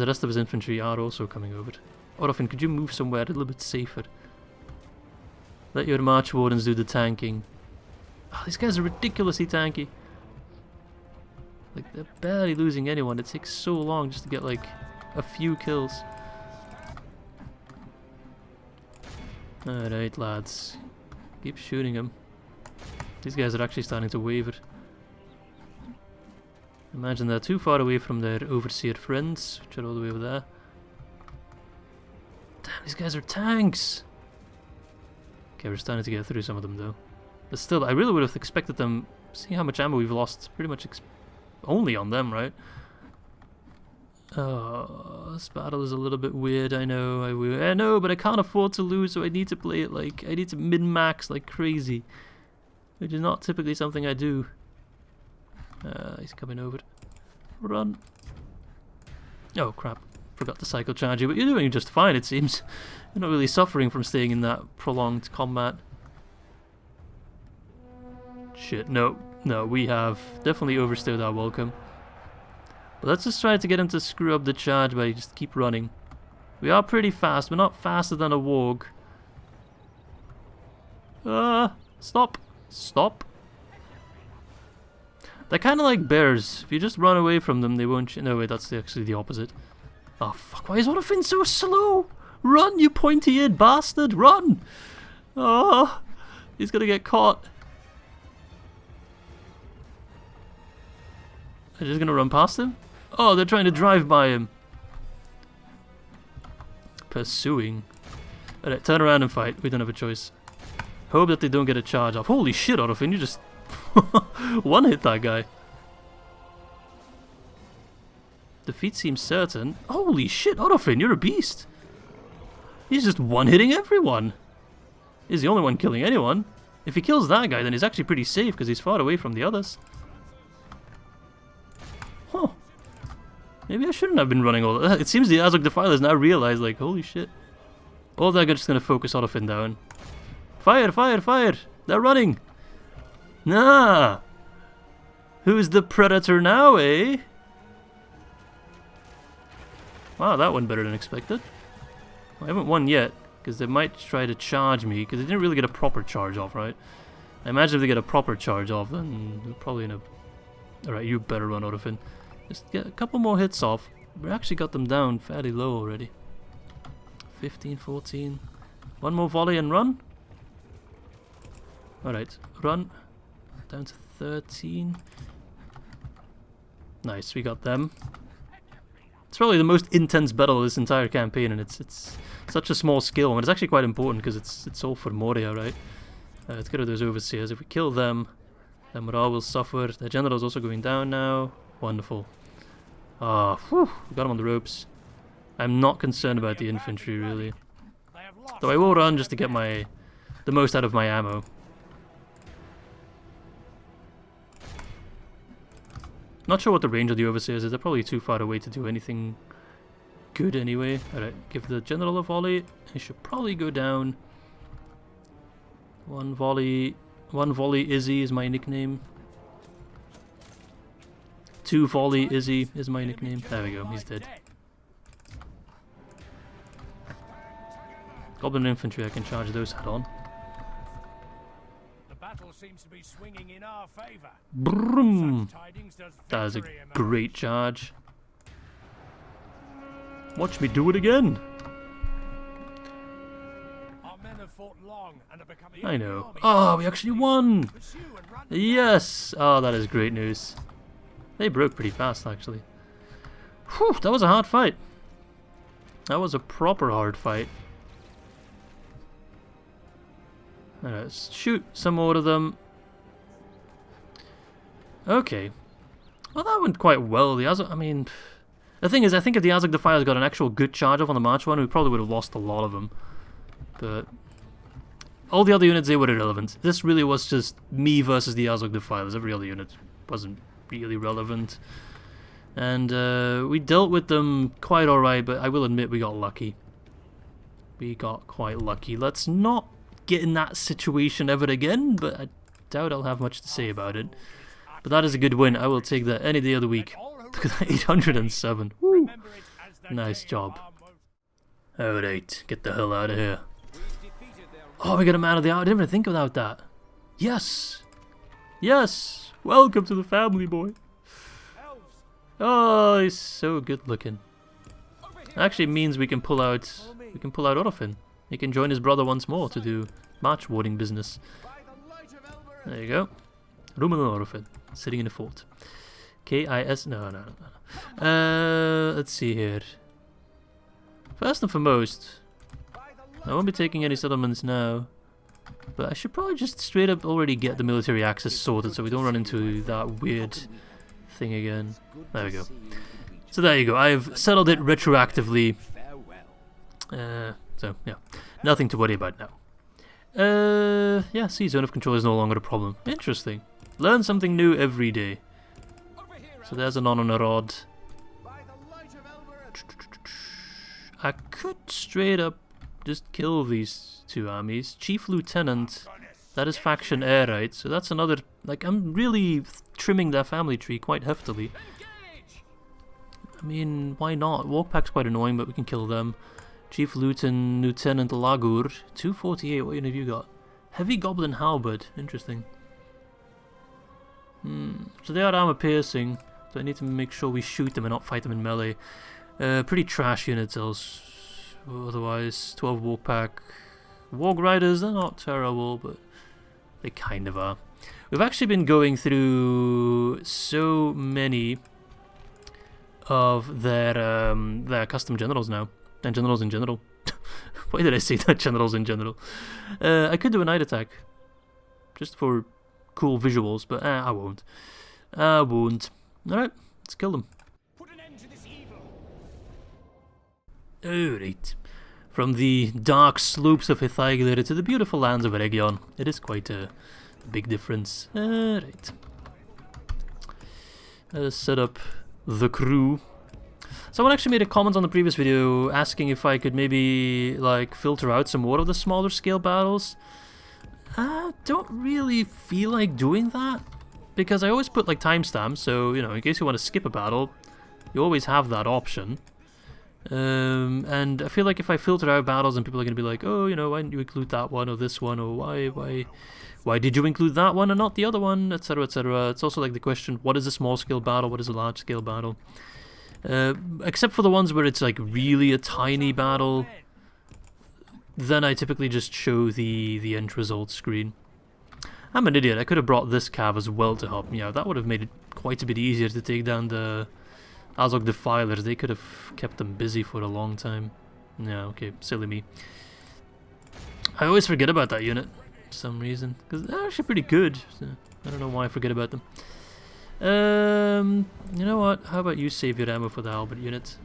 rest of his infantry are also coming over. Orofin, could you move somewhere a little bit safer? Let your March Wardens do the tanking. Oh, these guys are ridiculously tanky. Like, they're barely losing anyone. It takes so long just to get, like, a few kills. Alright, lads. Keep shooting them. These guys are actually starting to waver. Imagine they're too far away from their overseer friends, which are all the way over there. Damn, these guys are tanks! Okay, we're starting to get through some of them though. But still, I really would have expected them, seeing how much ammo we've lost, pretty much only on them, right? Oh, this battle is a little bit weird, I know, I know, but I can't afford to lose, so I need to play it like, I need to min-max like crazy. Which is not typically something I do. He's coming over. Run. Oh crap, forgot to cycle charge you, but you're doing just fine it seems. You're not really suffering from staying in that prolonged combat. Shit, no, we have definitely overstayed our welcome. But let's just try to get him to screw up the charge by just keep running. We are pretty fast, we're not faster than a warg. Stop. They're kind of like bears. If you just run away from them, they won't... No, wait, that's actually the opposite. Oh, fuck. Why is Orofin so slow? Run, you pointy-eared bastard. Run. Oh, he's going to get caught. They're just going to run past him? Oh, they're trying to drive by him. Pursuing. Alright, turn around and fight. We don't have a choice. Hope that they don't get a charge off. Holy shit, Orofin, you just... one hit that guy. Defeat seems certain. Holy shit, Orofin, you're a beast. He's just one-hitting everyone. He's the only one killing anyone. If he kills that guy, then he's actually pretty safe because he's far away from the others. Huh. Maybe I shouldn't have been running all that. It seems the Azog Defilers now realize, like, holy shit. Or they're just going to focus Orofin down. Fire! They're running! Nah! Who's the predator now, eh? Wow, that went better than expected. I haven't won yet, because they might try to charge me, because they didn't really get a proper charge off, right? I imagine if they get a proper charge off, then they're probably in a... Alright, you better run, Orofin. Just get a couple more hits off. We actually got them down fairly low already. 15, 14... One more volley and run? Alright, run. Down to 13. Nice, we got them. It's probably the most intense battle of this entire campaign, and it's such a small skill, and it's actually quite important because it's all for Moria, right? Let's get rid of those overseers. If we kill them, Their morale will suffer. Their general is also going down now. Wonderful. Ah, whew, we got him on the ropes. I'm not concerned about the infantry, really. Though I will run just to get the most out of my ammo. Not sure what the range of the Overseers is. They're probably too far away to do anything good anyway. Alright, give the general a volley. He should probably go down. One volley Izzy is my nickname. 2 volley Izzy is my nickname. There we go, he's dead. Goblin infantry, I can charge those head on. The battle seems to be swinging in our favor. Broom! That is a great charge. Watch me do it again. Our men have fought long and are becoming I know. Oh, we actually won! Yes! Oh, that is great news. They broke pretty fast, actually. Whew, that was a hard fight. That was a proper hard fight. Alright, let's shoot some more of them. Okay. Well, that went quite well. The Azog, I mean, the thing is, I think if the Azog Defilers got an actual good charge off on the March one, we probably would have lost a lot of them. But all the other units, they were irrelevant. This really was just me versus the Azog Defilers. Every other unit wasn't really relevant. And we dealt with them quite alright, but I will admit we got lucky. We got quite lucky. Let's not get in that situation ever again, but I doubt I'll have much to say about it. But that is a good win. I will take that any day of the week. Look at that, 807. Woo! Nice job. Alright, get the hell out of here. Oh, we got a man of the hour. I didn't even think about that. Yes! Yes! Welcome to the family, boy. Oh, he's so good looking. Actually means we can pull out Orofin. He can join his brother once more to do march warding business. There you go. Rumen and Orofin, sitting in a fort. K-I-S... No. Let's see here. First and foremost, I won't be taking any settlements now. But I should probably just straight up already get the military access sorted so we don't run into that weird thing again. There we go. So there you go. I've settled it retroactively. So, yeah. Nothing to worry about now. Yeah, see, zone of control is no longer a problem. Interesting. Learn something new every day. So there's an on a rod. I could straight up just kill these 2 armies. Chief Lieutenant, that is faction heir, right? So that's another... Like, I'm really trimming their family tree quite heftily. I mean, why not? Walkpack's quite annoying, but we can kill them. Chief Lieutenant Lagur, 248, what unit have you got? Heavy Goblin Halberd, interesting. So they are armor piercing, so I need to make sure we shoot them and not fight them in melee. Pretty trash units else. Otherwise, 12 Walkpack. Warg Riders, they're not terrible, but they kind of are. We've actually been going through so many of their custom generals now. And generals in general. Why did I say that? Generals in general. I could do a night attack. Just for cool visuals, but I won't. I won't. Alright, let's kill them. Put an end to this evil. Alright. From the dark slopes of Eregion to the beautiful lands of Eregion. It is quite a big difference. Alright. Let us set up the crew. Someone actually made a comment on the previous video asking if I could maybe like filter out some more of the smaller scale battles. I don't really feel like doing that because I always put like timestamps, so you know, in case you want to skip a battle, you always have that option. And I feel like if I filter out battles and people are going to be like, oh, you know, why didn't you include that one or this one, or why did you include that one and not the other one, etc, etc. It's also like the question, what is a small scale battle, what is a large scale battle? Except for the ones where it's like really a tiny battle, then I typically just show the end result screen. I'm an idiot, I could have brought this cav as well to help me out. That would have made it quite a bit easier to take down the Azog Defilers. They could have kept them busy for a long time. Yeah, okay, silly me. I always forget about that unit for some reason, because they're actually pretty good. So I don't know why I forget about them. You know what? How about you save your ammo for the halberd unit?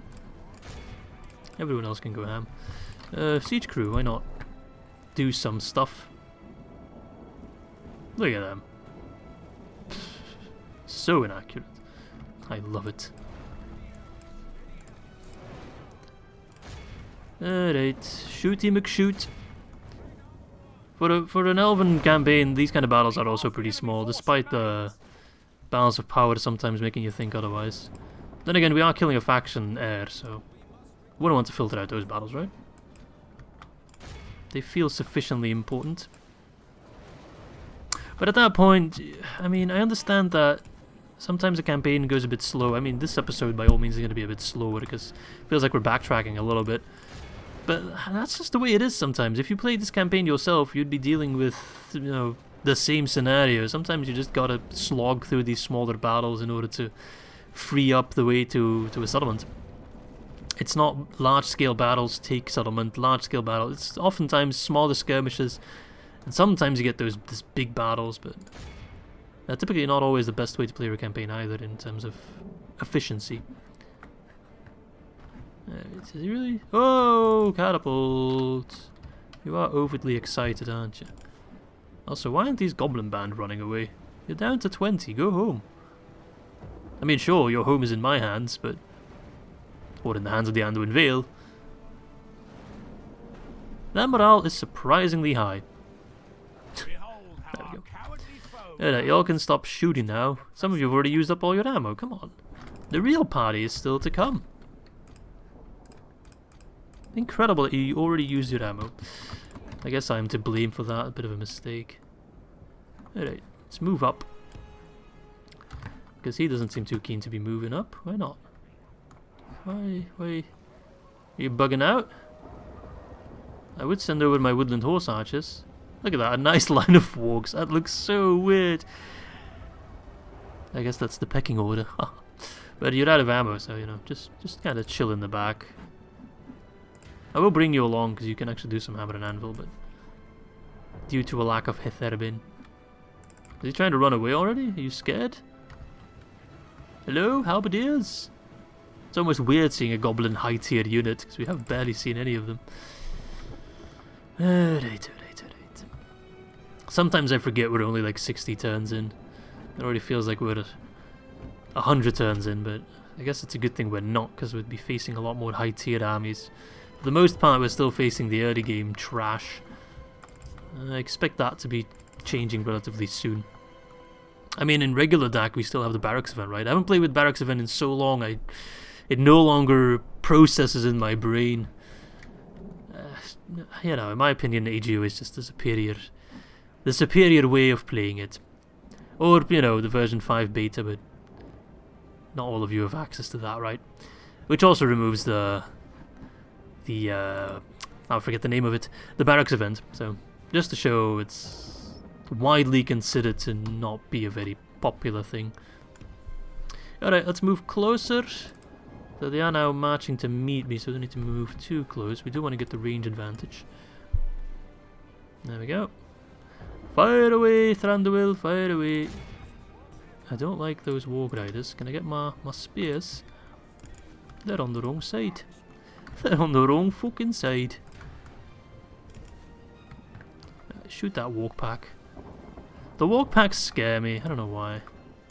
Everyone else can go ham. Siege crew, why not? Do some stuff. Look at them. So inaccurate. I love it. Alright, shooty McShoot. For an elven campaign, these kind of battles are also pretty small, despite the balance of power sometimes making you think otherwise. Then again, we are killing a faction heir, so we wouldn't want to filter out those battles, right? They feel sufficiently important. But at that point, I mean, I understand that sometimes a campaign goes a bit slow. I mean, this episode by all means is going to be a bit slower because it feels like we're backtracking a little bit. But that's just the way it is sometimes. If you play this campaign yourself, you'd be dealing with, you know, the same scenario. Sometimes you just gotta slog through these smaller battles in order to free up the way to a settlement. It's not large-scale battles take settlement, large-scale battles. It's oftentimes smaller skirmishes, and sometimes you get these big battles, but typically not always the best way to play your campaign either in terms of efficiency. Is he really? Oh, catapult! You are overly excited, aren't you? Also, why aren't these goblin band running away? You're down to 20, go home. I mean, sure, your home is in my hands, but... or in the hands of the Anduin Vale. That morale is surprisingly high. There we go. Alright, y'all can stop shooting now. Some of you have already used up all your ammo, come on. The real party is still to come. Incredible that you already used your ammo. I guess I'm to blame for that, a bit of a mistake. Alright, let's move up. Because he doesn't seem too keen to be moving up. Why not? Why? Are you bugging out? I would send over my woodland horse archers. Look at that, a nice line of wargs. That looks so weird. I guess that's the pecking order. But you're out of ammo, so, you know, just kind of chill in the back. I will bring you along because you can actually do some hammer and anvil, but due to a lack of Hetherbin. Is he trying to run away already? Are you scared? Hello, halberdiers? It's almost weird seeing a goblin high tier unit because we have barely seen any of them. Alright. Sometimes I forget we're only like 60 turns in. It already feels like we're 100 turns in, but I guess it's a good thing we're not because we'd be facing a lot more high tier armies. For the most part, we're still facing the early game trash. I expect that to be changing relatively soon. I mean, in regular DAC, we still have the barracks event, right? I haven't played with barracks event in so long, it no longer processes in my brain. You know, in my opinion, AGO is just the superior way of playing it. Or, you know, the version 5 beta, but not all of you have access to that, right? Which also removes I forget the name of it, the barracks event, so just to show it's widely considered to not be a very popular thing. Alright, let's move closer. So they are now marching to meet me, so we don't need to move too close. We do want to get the range advantage. There we go. Fire away, Thranduil, fire away. I don't like those warg riders. Can I get my spears? They're on the wrong side. They're on the wrong fucking side. Shoot that walk pack. The walk packs scare me. I don't know why.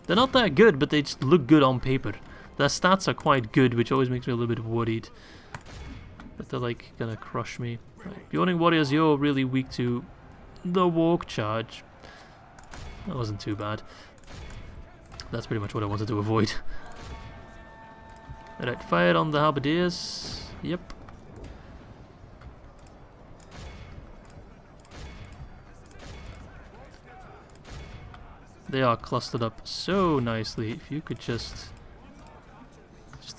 They're not that good, but they just look good on paper. Their stats are quite good, which always makes me a little bit worried that they're like gonna crush me. Right. Beyonding warriors, you're really weak to the walk charge. That wasn't too bad. That's pretty much what I wanted to avoid. Alright, fire on the halberdiers. Yep. They are clustered up so nicely. If you could just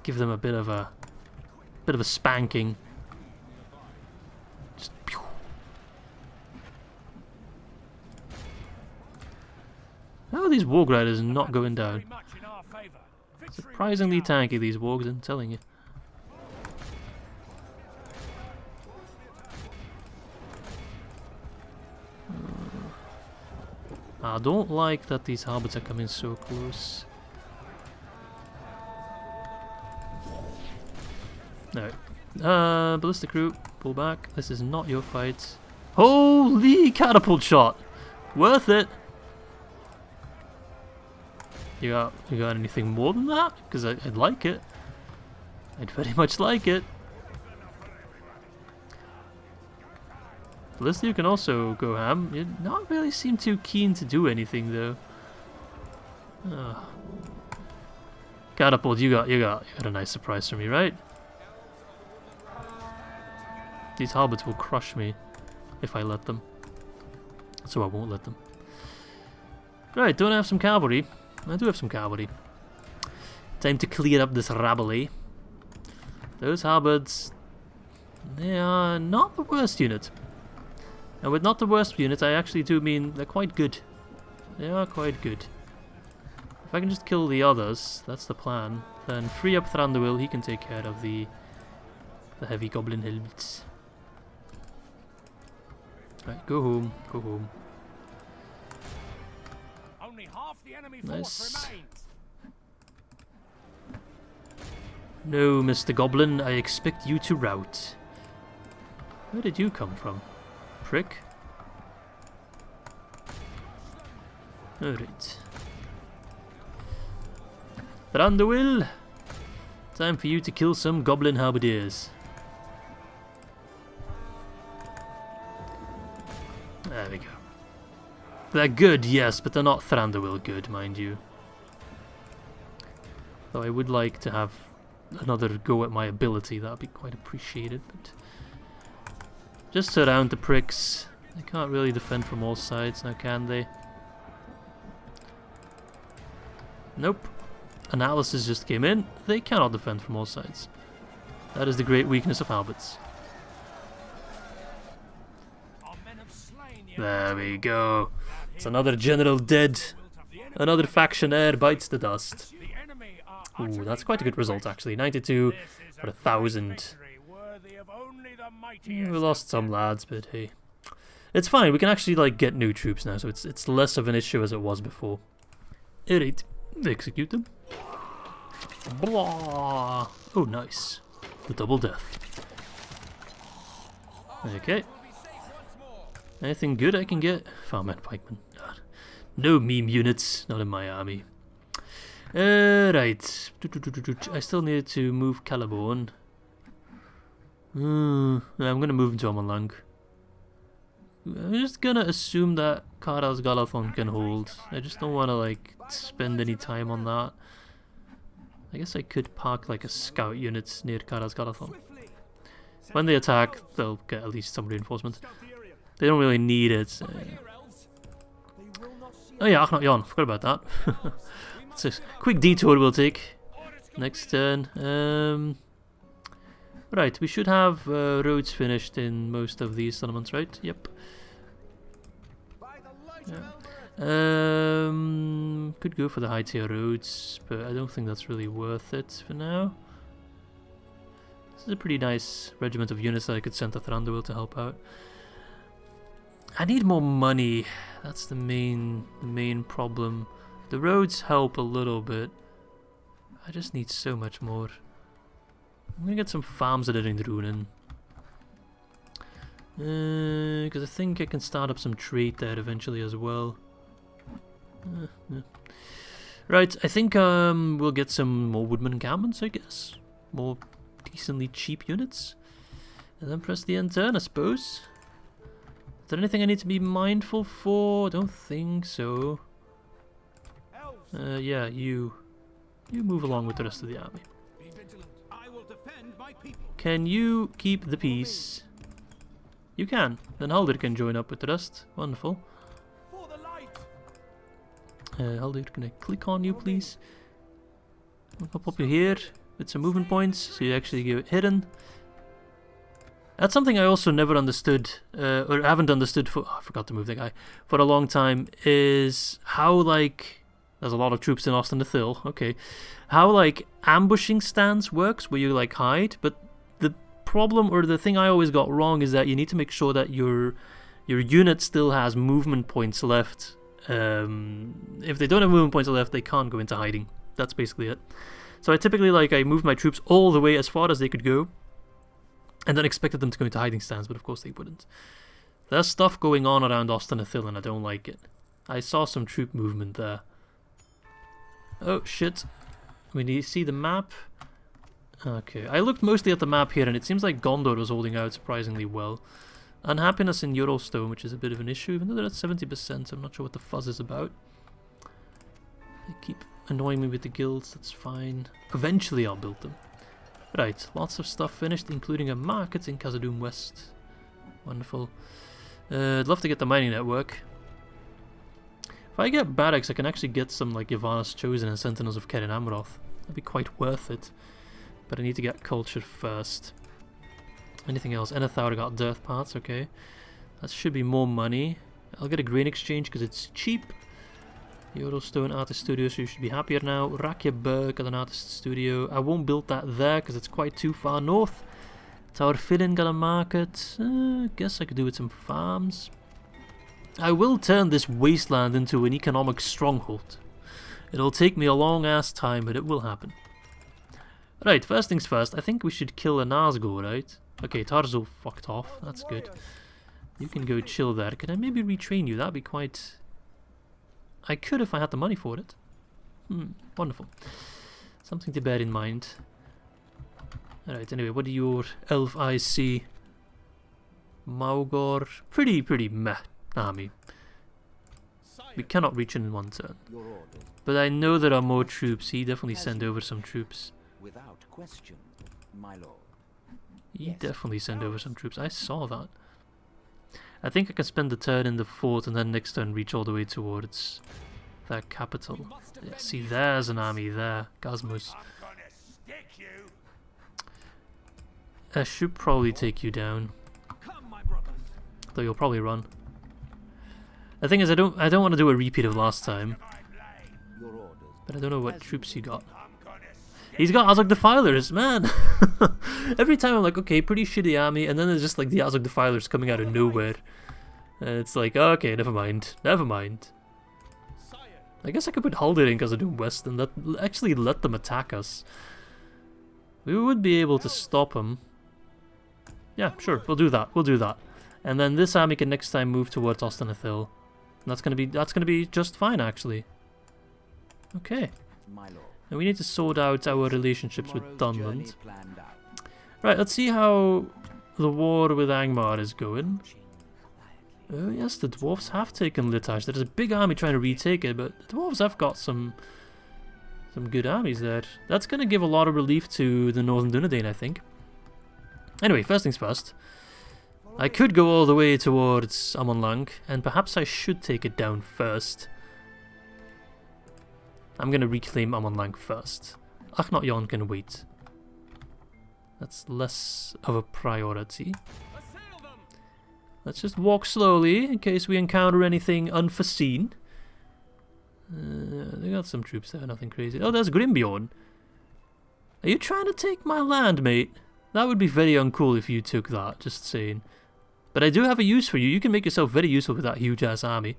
give them a bit of a spanking. Just pew. How are these warg riders not going down? Surprisingly tanky, these wargs, I'm telling you. I don't like that these halberds are coming so close. Alright. Ballistic crew, pull back. This is not your fight. Holy catapult shot! Worth it! You got anything more than that? Because I'd like it. I'd very much like it. Ballista, you can also go ham. You not really seem too keen to do anything though. Oh. Catapult, you got a nice surprise for me, right? These halberds will crush me if I let them. So I won't let them. Right, don't I have some cavalry? I do have some cavalry. Time to clear up this rabble. Those halberds, they are not the worst unit. And with not the worst unit, I actually do mean they're quite good. They are quite good. If I can just kill the others, that's the plan. Then free up Thranduil, he can take care of the heavy goblin helmets. Right, go home, go home. Only half the enemy Nice. force remains. No, Mr. Goblin, I expect you to rout. Where did you come from? Prick? Alright. Thranduil! Time for you to kill some goblin halberdiers. There we go. They're good, yes, but they're not Thranduil good, mind you. Though I would like to have another go at my ability, that would be quite appreciated, but... Just surround the pricks. They can't really defend from all sides now, can they? Nope. Analysis just came in. They cannot defend from all sides. That is the great weakness of halberds. There we go. It's another general dead. Another factionaire bites the dust. Ooh, that's quite a good result actually. 92 for 1,000. We lost some lads, but hey. It's fine, we can actually like get new troops now, so it's less of an issue as it was before. Alright, execute them. Blah. Oh nice. The double death. Okay. Anything good I can get? Farmman pikemen. No meme units, not in my army. Right. I still need to move Celeborn. I'm gonna move him to Amon Lanc. I'm just gonna assume that Aredhels Vengeance can hold. I just don't wanna like spend any time on that. I guess I could park like a scout unit near Aredhels Vengeance. When they attack, they'll get at least some reinforcement. They don't really need it. Oh yeah, Jon, forgot about that. It's a quick detour we'll take. Next turn. Right, we should have roads finished in most of these settlements, right? Yep. Yeah. Could go for the high tier roads, but I don't think that's really worth it for now. This is a pretty nice regiment of units that I could send to Thranduil to help out. I need more money. That's the main problem. The roads help a little bit. I just need so much more. I'm gonna get some farms at Eregion. Because I think I can start up some trade there eventually as well. Yeah. Right, I think we'll get some more woodman encampments, I guess. More decently cheap units. And then press the end turn, I suppose. Is there anything I need to be mindful for? I don't think so. Yeah, you move along with the rest of the army. Can you keep the peace? You can. Then Haldir can join up with the rest. Wonderful. Haldir, can I click on you, please? I'll pop you here with some movement points, so you actually get hidden. That's something I also never understood, or haven't understood for, I forgot to move that guy, for a long time, is how, like, there's a lot of troops in Ost-in-Edhil, okay, how, like, ambushing stance works, where you, like, hide, but the problem, or the thing I always got wrong, is that you need to make sure that your unit still has movement points left If they don't have movement points left, they can't go into hiding. That's basically it. So I typically I move my troops all the way as far as they could go, and then expected them to go into hiding stands, but of course they wouldn't. There's stuff going on around Ost-in-Edhil and I don't like it. I saw some troop movement there. Oh shit. Do you see the map? Okay, I looked mostly at the map here and it seems like Gondor was holding out surprisingly well. Unhappiness in Eurostone, which is a bit of an issue, even though they're at 70%, so I'm not sure what the fuzz is about. They keep annoying me with the guilds, that's fine. Eventually I'll build them. Right, lots of stuff finished, including a market in Khazad-dûm West. Wonderful. I'd love to get the mining network. If I get barracks, I can actually get some like Yavanna's Chosen and Sentinels of Kerin Amroth. That'd be quite worth it. But I need to get culture first. Anything else? Enethar got dirt parts, okay. That should be more money. I'll get a grain exchange because it's cheap. Eurostone Artist Studio, so you should be happier now. Rakjeberg got an Artist Studio. I won't build that there because it's quite too far north. Tower Fidden got a market. Guess I could do with some farms. I will turn this wasteland into an economic stronghold. It'll take me a long ass time, but it will happen. Right, first things first, I think we should kill a Nazgûl, right? Okay, Tarzul fucked off, that's good. You can go chill there. Can I maybe retrain you? That'd be quite... I could if I had the money for it. Wonderful. Something to bear in mind. Alright, anyway, what do your elf eyes see? Maugor, pretty meh army. We cannot reach it in one turn. But I know there are more troops. He definitely sent over some troops. Without question, my lord. He definitely sent over some troops. I saw that. I think I can spend the turn in the fort and then next turn reach all the way towards their capital. Yeah, see, there's an army there. Gazmus. I should probably take you down. Though you'll probably run. The thing is, I don't want to do a repeat of last time. But I don't know what troops you got. He's got Azog Defilers, man! Every time I'm like, okay, pretty shitty army, and then there's just like the Azog Defilers coming out of nowhere. And it's like, okay, never mind. I guess I could put Haldir in Khazad-dûm West and actually let them attack us. We would be able to stop them. Yeah, sure, we'll do that. And then this army can next time move towards Ost-in-Edhil. And that's gonna be just fine, actually. Okay. And we need to sort out our relationships with Dunland. Right, let's see how the war with Angmar is going. Oh yes, the dwarves have taken Litash. There's a big army trying to retake it, but the dwarves have got some good armies there. That's going to give a lot of relief to the Northern Dunedain, I think. Anyway, first things first. I could go all the way towards Amon Lanc, and perhaps I should take it down first. I'm going to reclaim Amon Lanc first. Akhnot-Yon can wait. That's less of a priority. Let's just walk slowly in case we encounter anything unforeseen. They got some troops there, nothing crazy. Oh, there's Grimbjorn. Are you trying to take my land, mate? That would be very uncool if you took that, just saying. But I do have a use for you. You can make yourself very useful with that huge-ass army.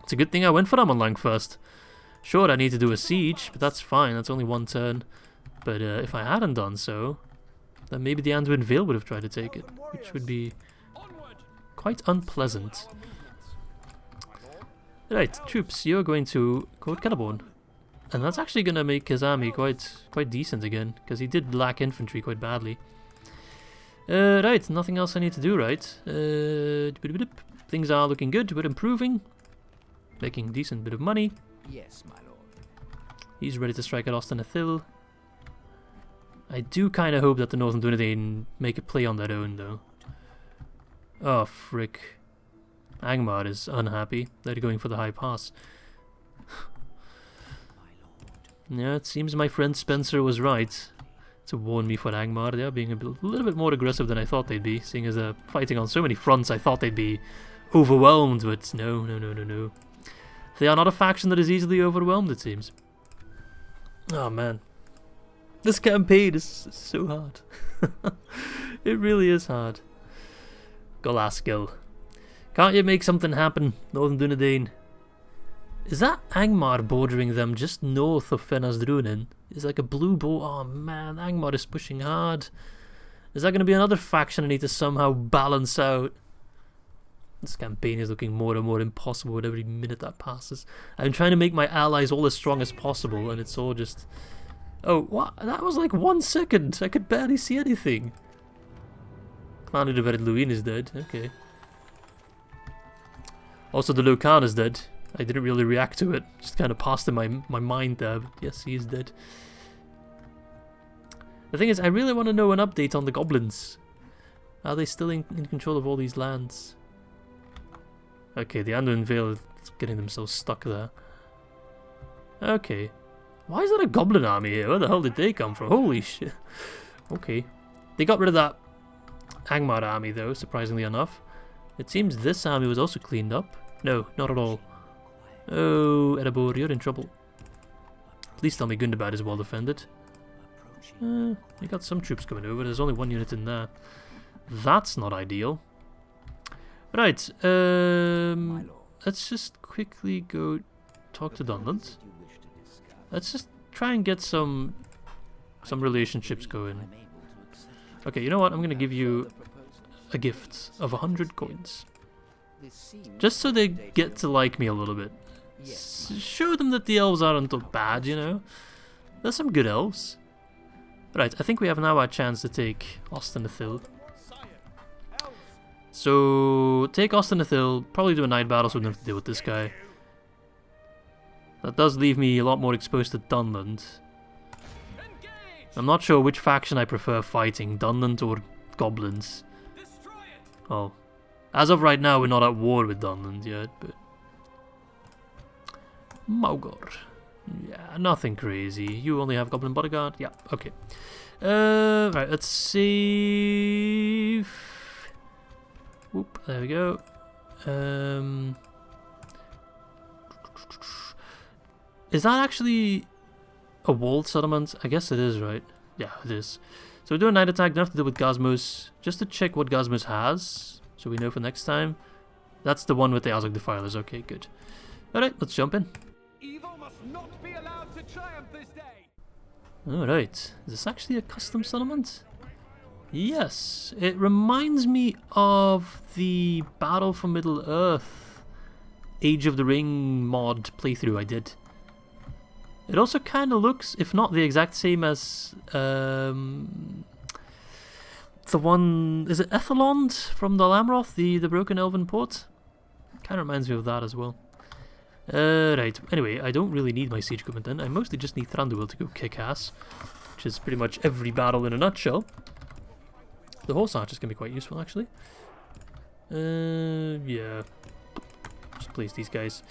It's a good thing I went for Amon Lanc first. Sure, I need to do a siege, but that's fine. That's only one turn. But if I hadn't done so, then maybe the Anduin Vale would have tried to take it, which would be quite unpleasant. Right, troops, you're going to quote Celeborn. And that's actually going to make his army quite decent again, because he did lack infantry quite badly. Right, nothing else I need to do, right? Things are looking good, we're improving. Making a decent bit of money. Yes, my lord. He's ready to strike at Ost-in-Edhil. I do kind of hope that the Northern Dunedain make a play on their own, though. Oh, frick. Angmar is unhappy. They're going for the high pass. Yeah, it seems my friend Spencer was right to warn me for Angmar. They're being a little bit more aggressive than I thought they'd be, seeing as they're fighting on so many fronts. I thought they'd be overwhelmed, but no. They are not a faction that is easily overwhelmed, it seems. Oh, man. This campaign is so hard. It really is hard. Golaskill. Can't you make something happen, Northern Dunedain? Is that Angmar bordering them just north of Fenasdrunin? Is like a blue bow. Oh man, Angmar is pushing hard. Is that going to be another faction I need to somehow balance out? This campaign is looking more and more impossible with every minute that passes. I'm trying to make my allies all as strong as possible, and it's all just... Oh, what? That was like 1 second. I could barely see anything. Clan of Aredhel is dead. Okay. Also, the Locan is dead. I didn't really react to it. Just kind of passed in my mind there. But yes, he is dead. The thing is, I really want to know an update on the goblins. Are they still in control of all these lands? Okay, the Anduin Vale is getting themselves stuck there. Okay. Why is there a goblin army here? Where the hell did they come from? Holy shit. Okay. They got rid of that Angmar army though, surprisingly enough. It seems this army was also cleaned up. No, not at all. Oh, Erebor, you're in trouble. At least tell me Gundabad is well defended. You got some troops coming over. There's only 1 unit in there. That's not ideal. Right, let's just quickly go talk to Dunland. Let's just try and get some relationships going. Okay, you know what? I'm gonna give you a gift of 100 coins. Just so they get to like me a little bit. Show them that the elves aren't all bad, you know? There's some good elves. Right, I think we have now our chance to take Ost-in-Edhil. So, take Ost-in-Edhil, probably do a night battle so we don't have to deal with this guy. That does leave me a lot more exposed to Dunland. I'm not sure which faction I prefer fighting, Dunland or Goblins. Well, as of right now we're not at war with Dunland yet, but... Maugor. Yeah, nothing crazy. You only have Goblin Bodyguard? Yeah, okay. Right, let's save... Whoop, there we go. Is that actually a walled settlement? I guess it is, right? Yeah, it is. So we do a night attack, don't have to deal with Gosmos. Just to check what Gosmos has, so we know for next time. That's the one with the Azog Defilers. Okay, good. Alright, let's jump in. Evil must not be allowed to triumph this day. Alright, is this actually a custom settlement? Yes, it reminds me of the Battle for Middle-earth Age of the Ring mod playthrough I did. It also kind of looks, if not the exact same as the one, is it Ethelond from the Lamroth, the Broken Elven Port? Kind of reminds me of that as well. Right, anyway, I don't really need my siege equipment then. I mostly just need Thranduil to go kick ass, which is pretty much every battle in a nutshell. The horse archers can be quite useful actually. Yeah. Just place these guys.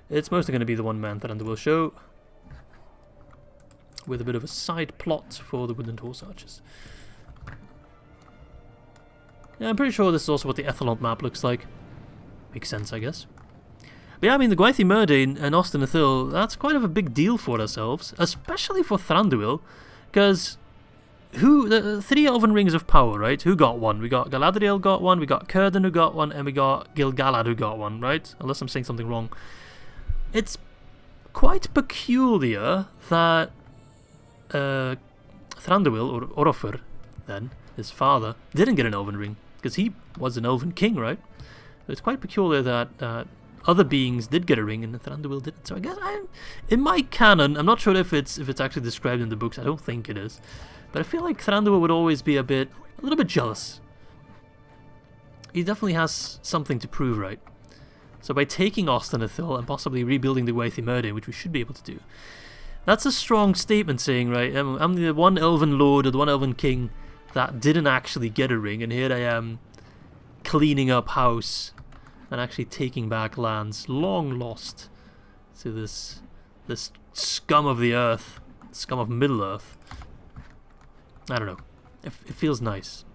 It's mostly going to be the one-man Thranduil show, with a bit of a side plot for the Woodland Horse Archers. Yeah, I'm pretty sure this is also what the Ethelond map looks like. Makes sense, I guess. But yeah, I mean, the Gwaith Myrdain and Ost-in-Edhil, that's quite of a big deal for ourselves, especially for Thranduil, because the 3 Elven Rings of Power, right? Who got one? We got Galadriel got one, we got Círdan who got one, and we got Gil-galad who got one, right? Unless I'm saying something wrong. It's quite peculiar that Thranduil, or Orofer, then, his father, didn't get an Elven Ring, because he was an Elven King, right? So it's quite peculiar that other beings did get a ring and Thranduil didn't. So I guess in my canon, I'm not sure if it's actually described in the books. I don't think it is, but I feel like Thranduil would always be a little bit jealous. He definitely has something to prove, right? So by taking Ost-in-Edhil and possibly rebuilding the Gwaith Myrdain, which we should be able to do, that's a strong statement saying, right, I'm the one Elven Lord or the one Elven King that didn't actually get a ring, and here I am cleaning up house and actually taking back lands long lost to this scum of the earth, scum of Middle-earth. I don't know. It feels nice.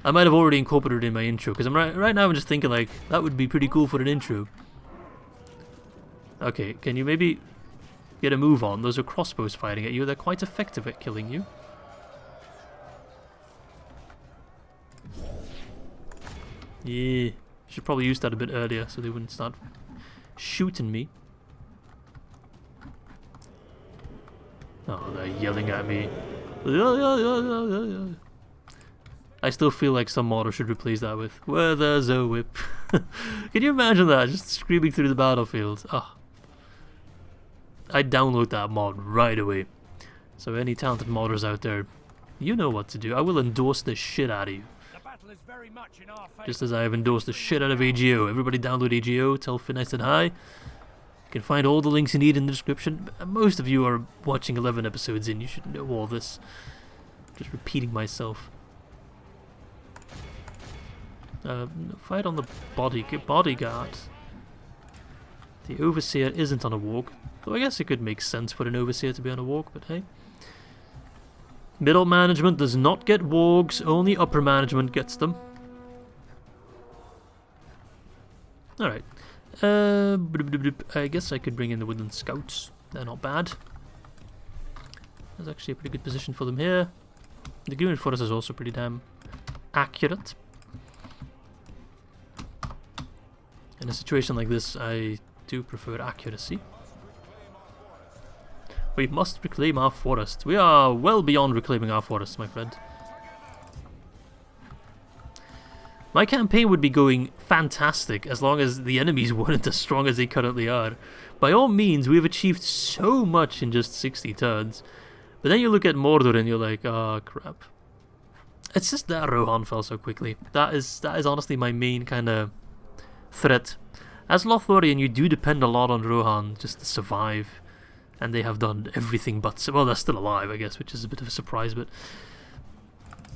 I might have already incorporated it in my intro, because right now I'm just thinking like, that would be pretty cool for an intro. Okay, can you maybe get a move on? Those are crossbows fighting at you. They're quite effective at killing you. Yeah. Should probably use that a bit earlier so they wouldn't start shooting me. Oh, they're yelling at me. I still feel like some Mordor should replace that with "Where there's a whip." Can you imagine that? Just screaming through the battlefield. Oh. I'd download that mod right away. So any talented modders out there, you know what to do. I will endorse the shit out of you. The battle is very much in our favor. Just as I have endorsed the shit out of AGO. Everybody download AGO, tell Finn I said hi. You can find all the links you need in the description. Most of you are watching 11 episodes in, you should know all this. Just repeating myself. Fight on the bodyguard. The Overseer isn't on a walk. So I guess it could make sense for an Overseer to be on a walk, but hey. Middle management does not get wargs, only upper management gets them. Alright. I guess I could bring in the Woodland Scouts. They're not bad. There's actually a pretty good position for them here. The Green Forest is also pretty damn accurate. In a situation like this, I do prefer accuracy. We must reclaim our forest. We are well beyond reclaiming our forest, my friend. My campaign would be going fantastic as long as the enemies weren't as strong as they currently are. By all means, we have achieved so much in just 60 turns. But then you look at Mordor and you're like, oh crap. It's just that Rohan fell so quickly. That is honestly my main kind of threat. As Lothlórien, you do depend a lot on Rohan just to survive. And they have done everything but... Well, they're still alive, I guess, which is a bit of a surprise, but...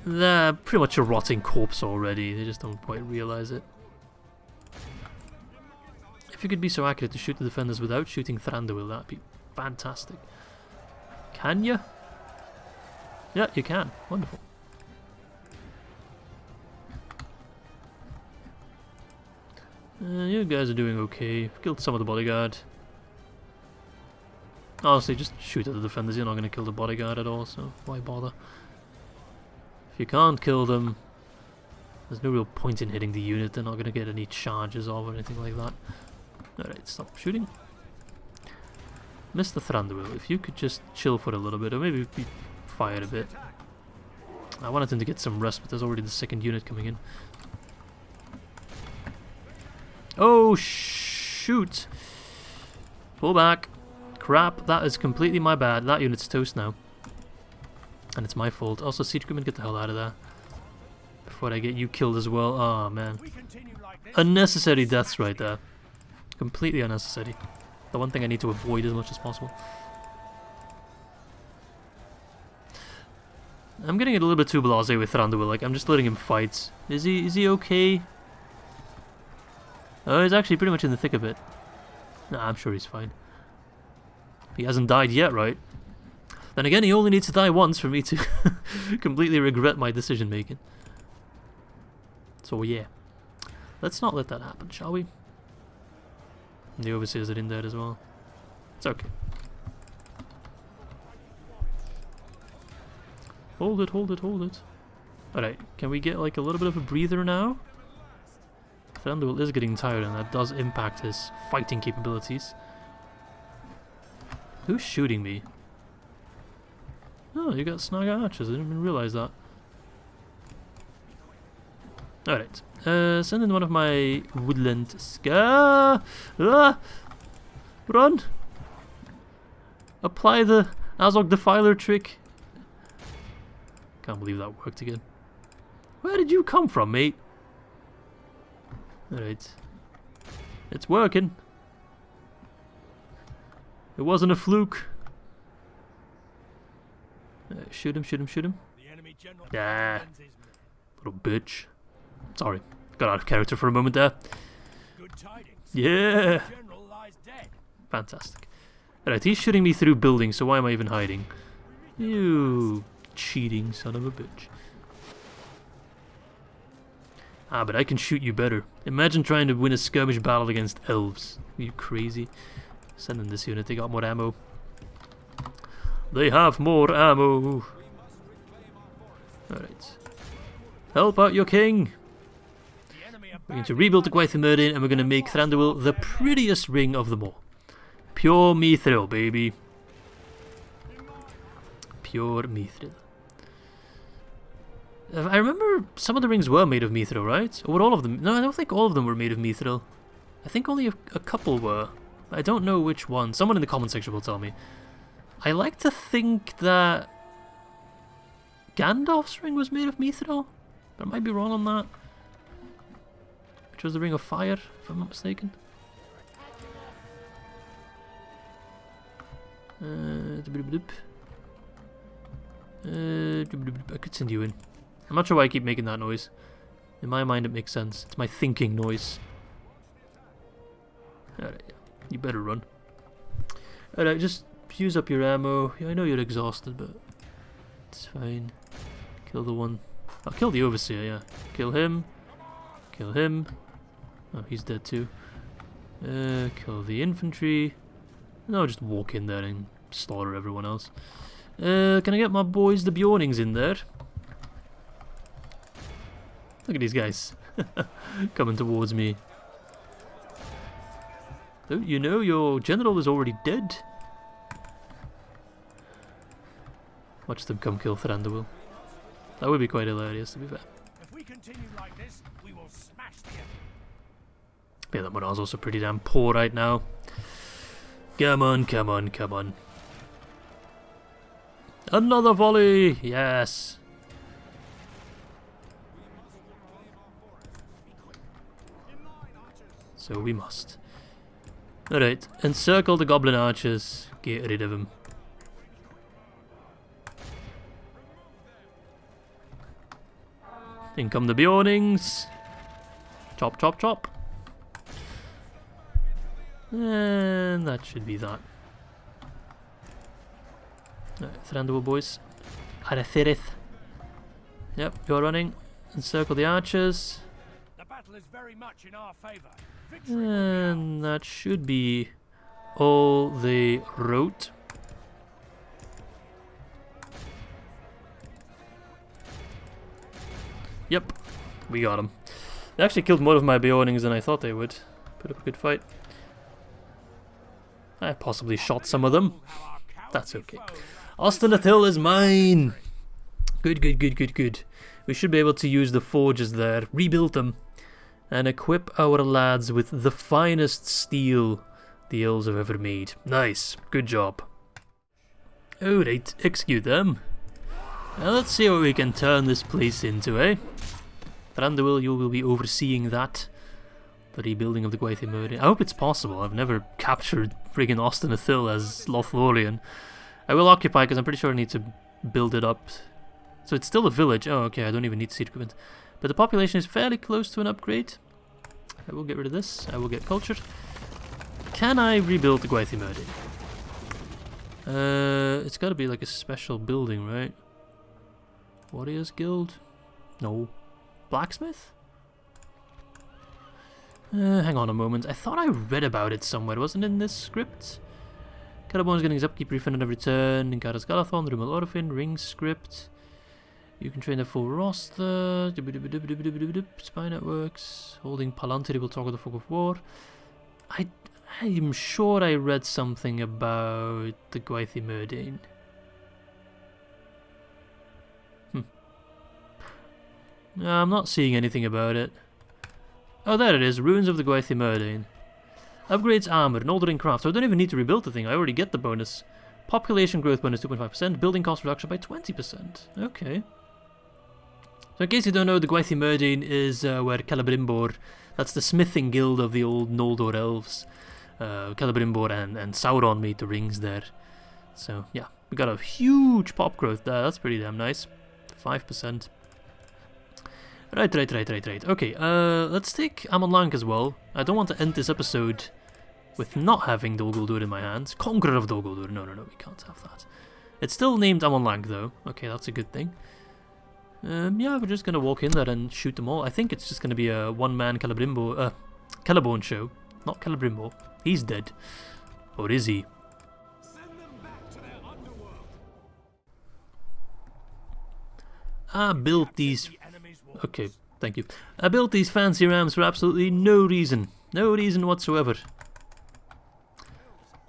They're pretty much a rotting corpse already. They just don't quite realize it. If you could be so accurate to shoot the defenders without shooting Thranduil, that'd be fantastic. Can you? Yeah, you can. Wonderful. You guys are doing okay. Killed some of the bodyguard. Honestly, just shoot at the defenders. You're not going to kill the bodyguard at all, so why bother? If you can't kill them, there's no real point in hitting the unit. They're not going to get any charges off or anything like that. Alright, stop shooting. Mr. Thranduil, if you could just chill for a little bit, or maybe be fired a bit. I wanted him to get some rest, but there's already the second unit coming in. Oh, shoot! Pull back. Crap, that is completely my bad. That unit's toast now. And it's my fault. Also, Siege Crewman, get the hell out of there. Before I get you killed as well. Oh, man. Unnecessary deaths right there. Completely unnecessary. The one thing I need to avoid as much as possible. I'm getting a little bit too blasé with Thranduil. Like, I'm just letting him fight. Is he okay? Oh, he's actually pretty much in the thick of it. Nah, I'm sure he's fine. He hasn't died yet, right? Then again, he only needs to die once for me to completely regret my decision making. So yeah. Let's not let that happen, shall we? And the Overseers are in there as well. It's okay. Hold it, hold it, hold it. Alright, can we get like a little bit of a breather now? Thranduil is getting tired and that does impact his fighting capabilities. Who's shooting me? Oh, you got snag archers. I didn't even realize that. Alright. Send in one of my woodland run! Apply the Azog Defiler trick. Can't believe that worked again. Where did you come from, mate? Alright. It's working. It wasn't a fluke. Shoot him, shoot him, shoot him. Yeah. Little bitch. Sorry. Got out of character for a moment there. Yeah. Fantastic. Alright, he's shooting me through buildings, so why am I even hiding? You cheating son of a bitch. Ah, but I can shoot you better. Imagine trying to win a skirmish battle against elves. Are you crazy? Send in this unit, they got more ammo. They have more ammo. Alright. Help out your king. We're going to rebuild the Gwaithimyrddin and we're going to make Thranduil the prettiest ring of them all. Pure mithril, baby. Pure mithril. I remember some of the rings were made of mithril, right? Or were all of them? No, I don't think all of them were made of mithril. I think only a couple were. I don't know which one. Someone in the comment section will tell me. I like to think that Gandalf's ring was made of mithril, but I might be wrong on that. Which was the Ring of Fire, if I'm not mistaken. I could send you in. I'm not sure why I keep making that noise. In my mind it makes sense. It's my thinking noise. Alright, you better run. Alright, just use up your ammo. Yeah, I know you're exhausted, but it's fine. Kill the one. I'll kill the Overseer, yeah. Kill him. Kill him. Oh, he's dead too. Kill the infantry. No, just walk in there and slaughter everyone else. Can I get my boys, the Bjornings, in there? Look at these guys. Coming towards me. Don't you know your general is already dead? Watch them come kill Thranduil. That would be quite hilarious, to be fair. If we continue like this, we will smash the enemy. Yeah, that morale's also pretty damn poor right now. Come on, come on, come on. Another volley! Yes! So we must. Alright, encircle the goblin archers. Get rid of them. In come the Bjornings. Chop, chop, chop. And that should be that. Alright, Thranduil boys. Aredhel. Yep, you're running. Encircle the archers. The battle is very much in our favor. And that should be all they wrote. Yep, we got them. They actually killed more of my Bjornings than I thought they would. Put up a good fight. I possibly shot some of them. That's okay. Ost-in-Edhil is mine! Good, good, good, good, good. We should be able to use the forges there, rebuild them, and equip our lads with the finest steel the elves have ever made. Nice, good job. Alright, execute them. Now let's see what we can turn this place into, eh? Thranduil, you will be overseeing that. The rebuilding of the Gwaithimyrddin. I hope it's possible. I've never captured friggin' Ost-in-Edhil as Lothlórien. I will occupy because I'm pretty sure I need to build it up. So it's still a village. Oh, okay, I don't even need seed equipment. But the population is fairly close to an upgrade. I will get rid of this. I will get cultured. Can I rebuild the Gwaithimyrddin? It's got to be like a special building, right? Warriors Guild? No. Blacksmith? Hang on a moment. I thought I read about it somewhere. It wasn't in this script. Celeborn is getting his upkeep refunded every turn. In Garas Galathon, Rumal Orphin, Ring script. You can train the full roster. Spy networks. Holding Palantiri will talk of the Fog of War. I'm sure I read something about the Gwaithimyrddin. No, I'm not seeing anything about it. Oh, there it is. Ruins of the Gwaithimyrddin. Upgrades armor, an ordering craft. So I don't even need to rebuild the thing. I already get the bonus. Population growth bonus 2.5%. Building cost reduction by 20%. Okay. So in case you don't know, the Gwaithimyrddin is where Celebrimbor, that's the smithing guild of the old Noldor elves. Celebrimbor and Sauron made the rings there. So yeah, we got a huge pop growth there. That's pretty damn nice. 5%. Right. Okay, let's take Amon Lanc as well. I don't want to end this episode with not having Dol Guldur in my hands. Conqueror of Dol Guldur. No, we can't have that. It's still named Amon Lanc though. Okay, that's a good thing. Yeah, we're just gonna walk in there and shoot them all. I think it's just gonna be a one-man Celeborn show. Not Celebrimbor. He's dead. Or is he? Send them back to their underworld. I built these... Okay, Thank you. I built these fancy rams for absolutely no reason. No reason whatsoever.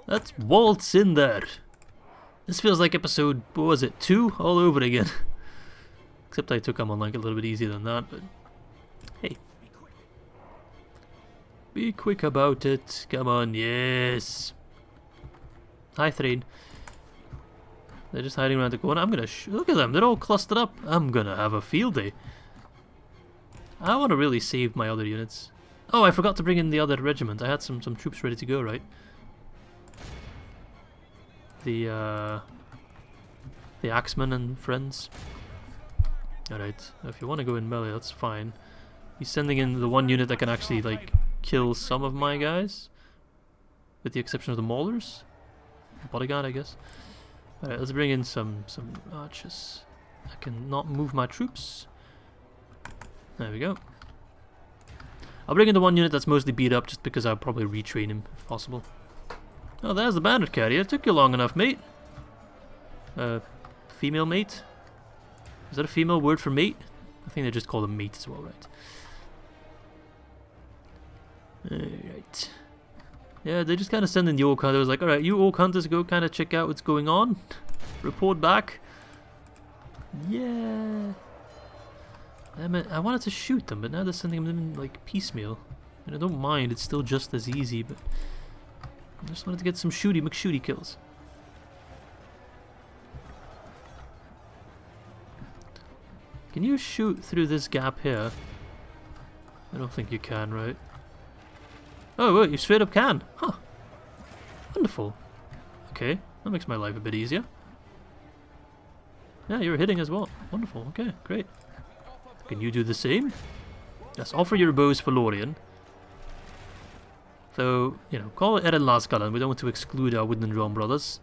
Let's waltz in there. This feels like episode, what was it, 2? All over again. Except I took Amon Lanc a little bit easier than that, but hey. Be quick about it. Come on, yes. Hi, Thrain. They're just hiding around the corner. I'm gonna look at them. They're all clustered up. I'm gonna have a field day. I want to really save my other units. Oh, I forgot to bring in the other regiment. I had some troops ready to go, right? The Axemen and friends. Alright, if you want to go in melee, that's fine. He's sending in the one unit that can actually, like, kill some of my guys. With the exception of the Maulers. Bodyguard, I guess. Alright, let's bring in some archers. I can not move my troops. There we go. I'll bring in the one unit that's mostly beat up just because I'll probably retrain him if possible. Oh, there's the bandit carrier. Took you long enough, mate. Female mate? Is that a female word for mate? I think they just call them mate as well, right? Alright. Yeah, they just kind of send in the orc hunters. Like, alright, you orc hunters go kind of check out what's going on. Report back. Yeah. I wanted to shoot them, but now they're sending them in, like, piecemeal. And I don't mind, it's still just as easy, but I just wanted to get some shooty McShooty kills. Can you shoot through this gap here? I don't think you can, right? Oh, wait, you straight up can. Huh. Wonderful. Okay, that makes my life a bit easier. Yeah, you're hitting as well. Wonderful, okay, great. Can you do the same? Yes, offer your bows for Lórien. So, you know, call it Aredhel Vengeance. We don't want to exclude our Wooden Realm brothers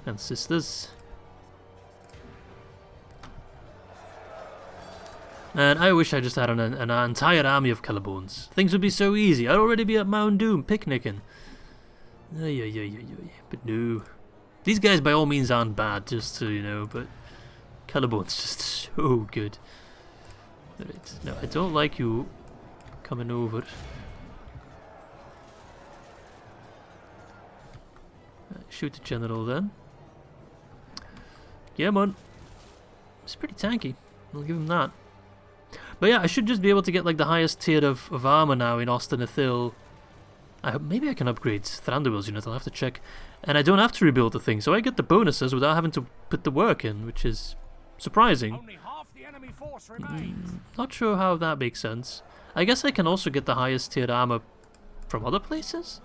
and sisters. And I wish I just had an entire army of Celeborns. Things would be so easy. I'd already be at Mount Doom picnicking. But no. These guys by all means aren't bad, just so you know, but Celeborn's just so good. Right. No, I don't like you coming over. Shoot the general then. Yeah, man. It's pretty tanky. I'll give him that. But yeah, I should just be able to get like the highest tier of armor now in Ost-in-Edhil. Maybe I can upgrade Thranduil's unit, I'll have to check. And I don't have to rebuild the thing, so I get the bonuses without having to put the work in, which is surprising. Only half the enemy force remains. Not sure how that makes sense. I guess I can also get the highest tier armor from other places?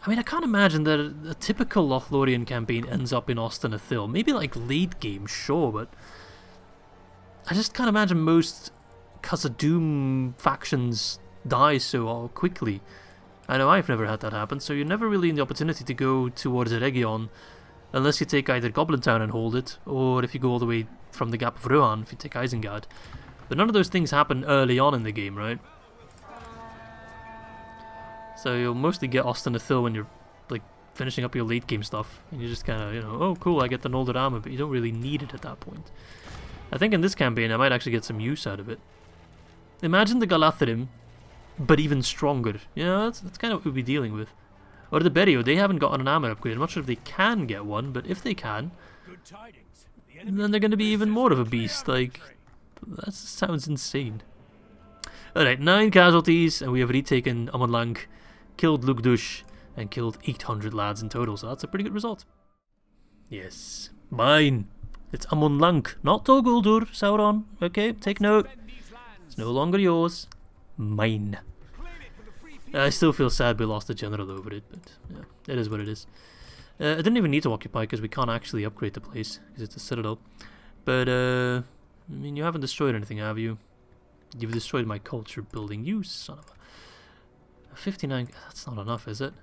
I mean, I can't imagine that a typical Lothlórien campaign ends up in Ost-in-Edhil. Maybe like late game, sure, but I just can't imagine most Khazad-dûm factions die so quickly. I know I've never had that happen, so you're never really in the opportunity to go towards Eregion unless you take either Goblin Town and hold it, or if you go all the way from the Gap of Rohan, if you take Isengard. But none of those things happen early on in the game, right? So you'll mostly get Ost-in-Edhil when you're like finishing up your late game stuff, and you just kind of, you know, oh cool, I get the Noldor armor, but you don't really need it at that point. I think in this campaign I might actually get some use out of it. Imagine the Galatharim, but even stronger. You know, that's kind of what we'll be dealing with. Or the Berio, they haven't gotten an armor upgrade. I'm not sure if they can get one, but if they can, then they're going to be even more of a beast. Like, that sounds insane. Alright, 9 casualties, and we have retaken Amon Lanc, killed Lugdush, and killed 800 lads in total, so that's a pretty good result. Yes, mine. It's Amon Lanc, not Tol Guldur, Sauron. Okay, take note. It's no longer yours. Mine. I still feel sad we lost the general over it, but yeah, it is what it is. I didn't even need to occupy because we can't actually upgrade the place because it's a citadel. But I mean, you haven't destroyed anything, have you? You've destroyed my culture building. You son of a 59. That's not enough, is it?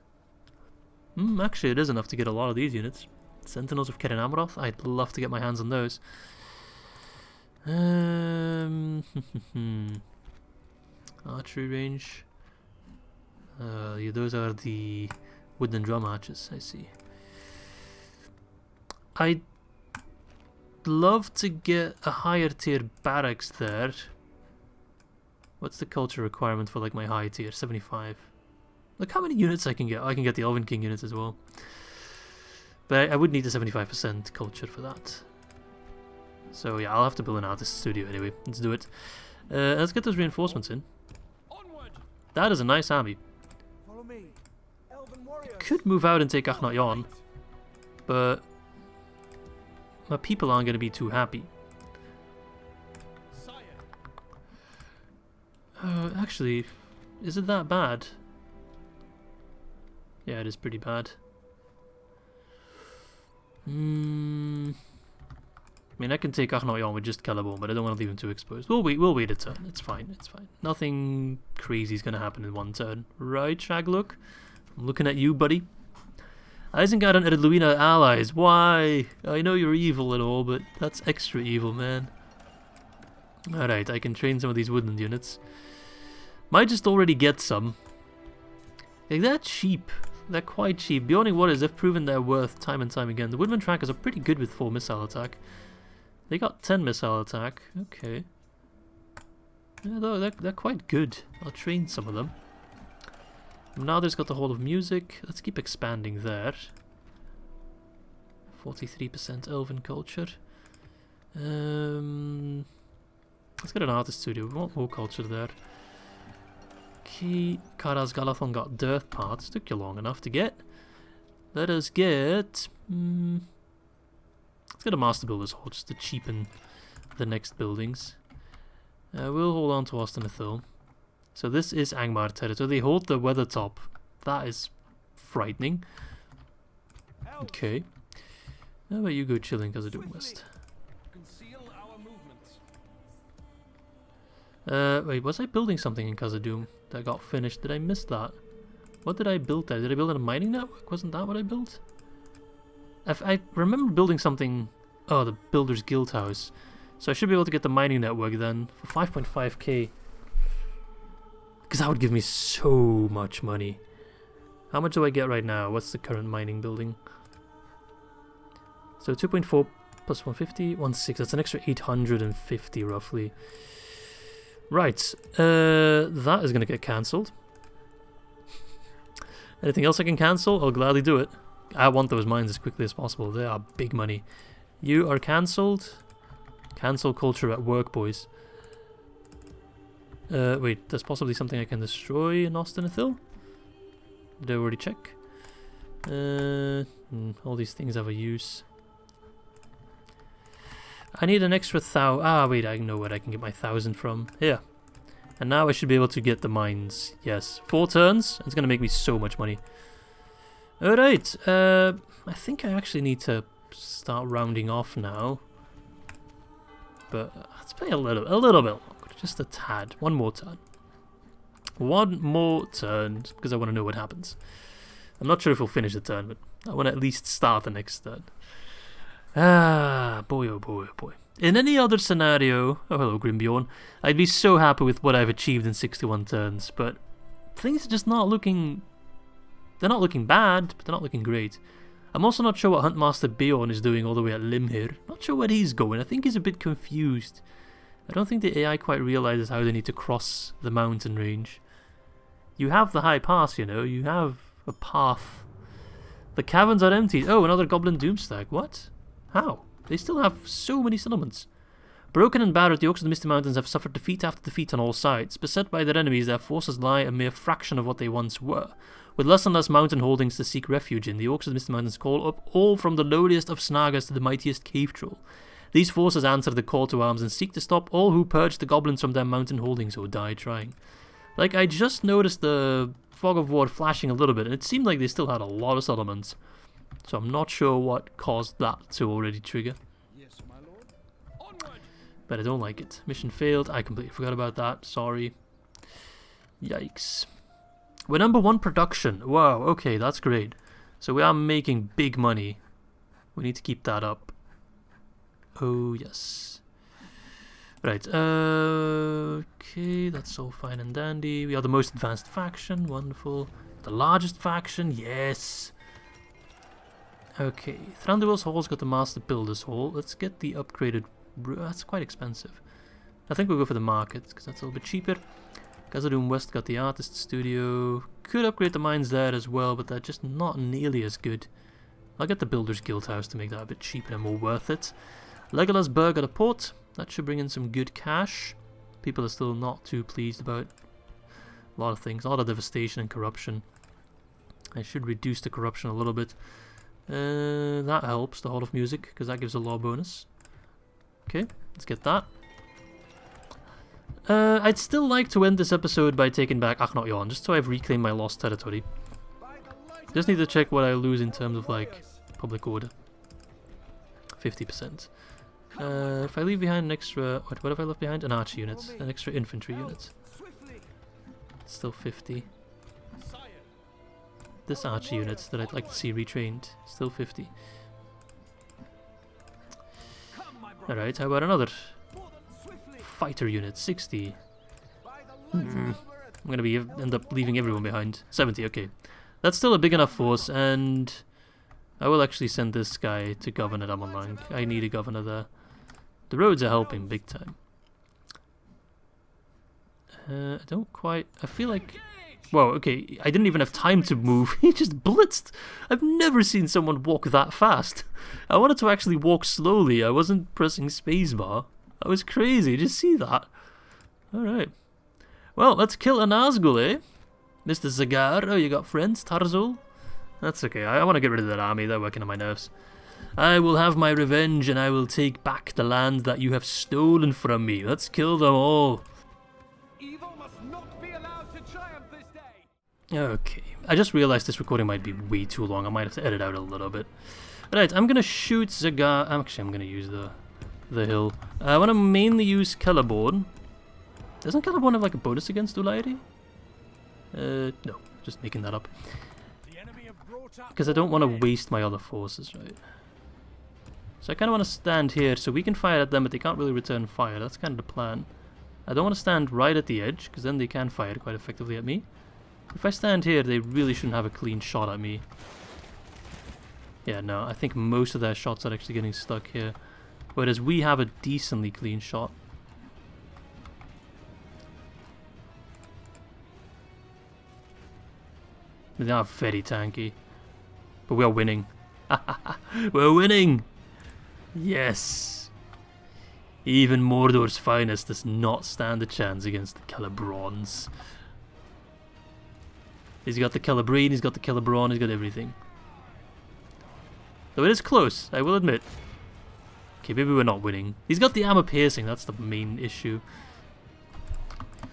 Actually, it is enough to get a lot of these units. Sentinels of Kerin Amroth. I'd love to get my hands on those. Archery range. Yeah, those are the wooden drum archers, I see. I'd love to get a higher tier barracks there, What's the culture requirement for like my high tier? 75. Look how many units I can get. I can get the Elven King units as well. But I would need a 75% culture for that. So yeah, I'll have to build an artist studio anyway. Let's do it. Let's get those reinforcements in. That is a nice army. Follow me. Elven warriors. Could move out and take Akhnat-Yon, but my people aren't going to be too happy. Actually, is it that bad? Yeah, it is pretty bad. I mean, I can take Akhnat-Yon with just Celeborn, but I don't want to leave him too exposed. We'll wait a turn. It's fine, it's fine. Nothing crazy is going to happen in one turn. Right, Shagluk? I'm looking at you, buddy. Isengard and Eredluina allies. Why? I know you're evil and all, but that's extra evil, man. Alright, I can train some of these woodland units. Might just already get some. Like, they're cheap. They're quite cheap. The only worry is they've proven their worth time and time again. The Woodman Trackers are pretty good with 4 missile attack. They got 10 missile attack. Okay. Yeah, they're quite good. I'll train some of them. Now there's got the Hall of Music. Let's keep expanding there. 43% Elven culture. Let's get an artist studio. We want more culture there. Okay, Karaz Galathon got dirt parts. Took you long enough to get. Let us get... let's get a Master Builder's Hall just to cheapen the next buildings. We'll hold on to Ost-in-Edhil. So this is Angmar territory. They hold the Weathertop. That is frightening. Okay. How about you go chilling because of Doom West? Wait, was I building something in Khazad-dûm that got finished? Did I miss that? What did I build there? Did I build a mining network? Wasn't that what I built? I remember building something... Oh, the Builder's Guild House. So I should be able to get the mining network then for 5.5k. Because that would give me so much money. How much do I get right now? What's the current mining building? So 2.4 plus 150, 1.6. That's an extra 850 roughly. Right, that is going to get cancelled. Anything else I can cancel? I'll gladly do it. I want those mines as quickly as possible. They are big money. You are cancelled. Cancel culture at work, boys. Wait, there's possibly something I can destroy in Ost-in-Edhil? Did I already check? All these things have a use. I need an extra 1,000. Ah, wait, I know where I can get my 1,000 from. Here. And now I should be able to get the mines. Yes. 4 turns. It's going to make me so much money. Alright. I think I actually need to start rounding off now. But let's play a little bit longer. Just a tad. One more turn. One more turn. Because I want to know what happens. I'm not sure if we'll finish the turn, but I want to at least start the next turn. Ah, boy, oh boy, oh boy. In any other scenario, oh hello Grimbjorn, I'd be so happy with what I've achieved in 61 turns, but things are just not looking... They're not looking bad, but they're not looking great. I'm also not sure what Huntmaster Bjorn is doing all the way at Limhir. Not sure where he's going. I think he's a bit confused. I don't think the AI quite realizes how they need to cross the mountain range. You have the high pass, you know. You have a path. The caverns are empty. Oh, another Goblin Doomstag. What? How? They still have so many settlements. Broken and battered, the Orcs of the Misty Mountains have suffered defeat after defeat on all sides. Beset by their enemies, their forces lie a mere fraction of what they once were. With less and less mountain holdings to seek refuge in, the Orcs of the Misty Mountains call up all from the lowliest of Snagas to the mightiest Cave Troll. These forces answer the call to arms and seek to stop all who purge the goblins from their mountain holdings or die trying. Like, I just noticed the Fog of War flashing a little bit, and it seemed like they still had a lot of settlements. So I'm not sure what caused that to already trigger. Yes, my lord. Onward. But I don't like it. Mission failed. I completely forgot about that. Sorry. Yikes. We're number 1 production. Wow, okay, that's great. So we are making big money. We need to keep that up. Oh, yes. Right, okay, that's all fine and dandy. We are the most advanced faction. Wonderful. The largest faction. Yes. Okay, Thranduil's Hall's got the Master Builder's Hall. Let's get the upgraded... That's quite expensive. I think we'll go for the market, because that's a little bit cheaper. Khazad-dûm West got the artist studio. Could upgrade the mines there as well, but they're just not nearly as good. I'll get the Builder's Guild House to make that a bit cheaper and more worth it. Legolas Burg got a port. That should bring in some good cash. People are still not too pleased about a lot of things. A lot of devastation and corruption. I should reduce the corruption a little bit. That helps, the Hall of Music, because that gives a law bonus. Okay, let's get that. I'd still like to end this episode by taking back Akhnot-Yon, just so I've reclaimed my lost territory. Just need to check what I lose in terms of, like, public order. 50%. If I leave behind an extra... What have I left behind? An archer unit. An extra infantry unit. Still 50. This archer unit that I'd like to see retrained. Still 50. Alright, how about another? Fighter unit, 60. I'm gonna end up leaving everyone behind. 70, okay. That's still a big enough force, and I will actually send this guy to govern at Amon Lanc. I need a governor there. The roads are helping big time. I don't quite... I feel like... Whoa, okay, I didn't even have time to move. He just blitzed. I've never seen someone walk that fast. I wanted to actually walk slowly. I wasn't pressing spacebar. That was crazy. Did you see that? Alright. Well, let's kill a Nazgul, eh? Mr. Zagar. Oh, you got friends? Tarzul? That's okay. I want to get rid of that army. They're working on my nerves. I will have my revenge, and I will take back the land that you have stolen from me. Let's kill them all. Evil must not be allowed to triumph this day. Okay. I just realized this recording might be way too long. I might have to edit out a little bit. Right, I'm going to shoot Zagar. Actually, I'm going to use the hill. I want to mainly use Celeborn. Doesn't Celeborn have like a bonus against Ulairi? No, just making that up. Because I don't want to waste my other forces, right? So I kind of want to stand here so we can fire at them, but they can't really return fire. That's kind of the plan. I don't want to stand right at the edge, because then they can fire quite effectively at me. If I stand here, they really shouldn't have a clean shot at me. Yeah, no, I think most of their shots are actually getting stuck here. Whereas we have a decently clean shot. They are very tanky. But we are winning. We're winning! Yes! Even Mordor's finest does not stand a chance against the Celebrons. He's got the Celebrine, he's got the Celebron, he's got everything. Though it is close, I will admit. Okay, maybe we're not winning. He's got the armor piercing, that's the main issue.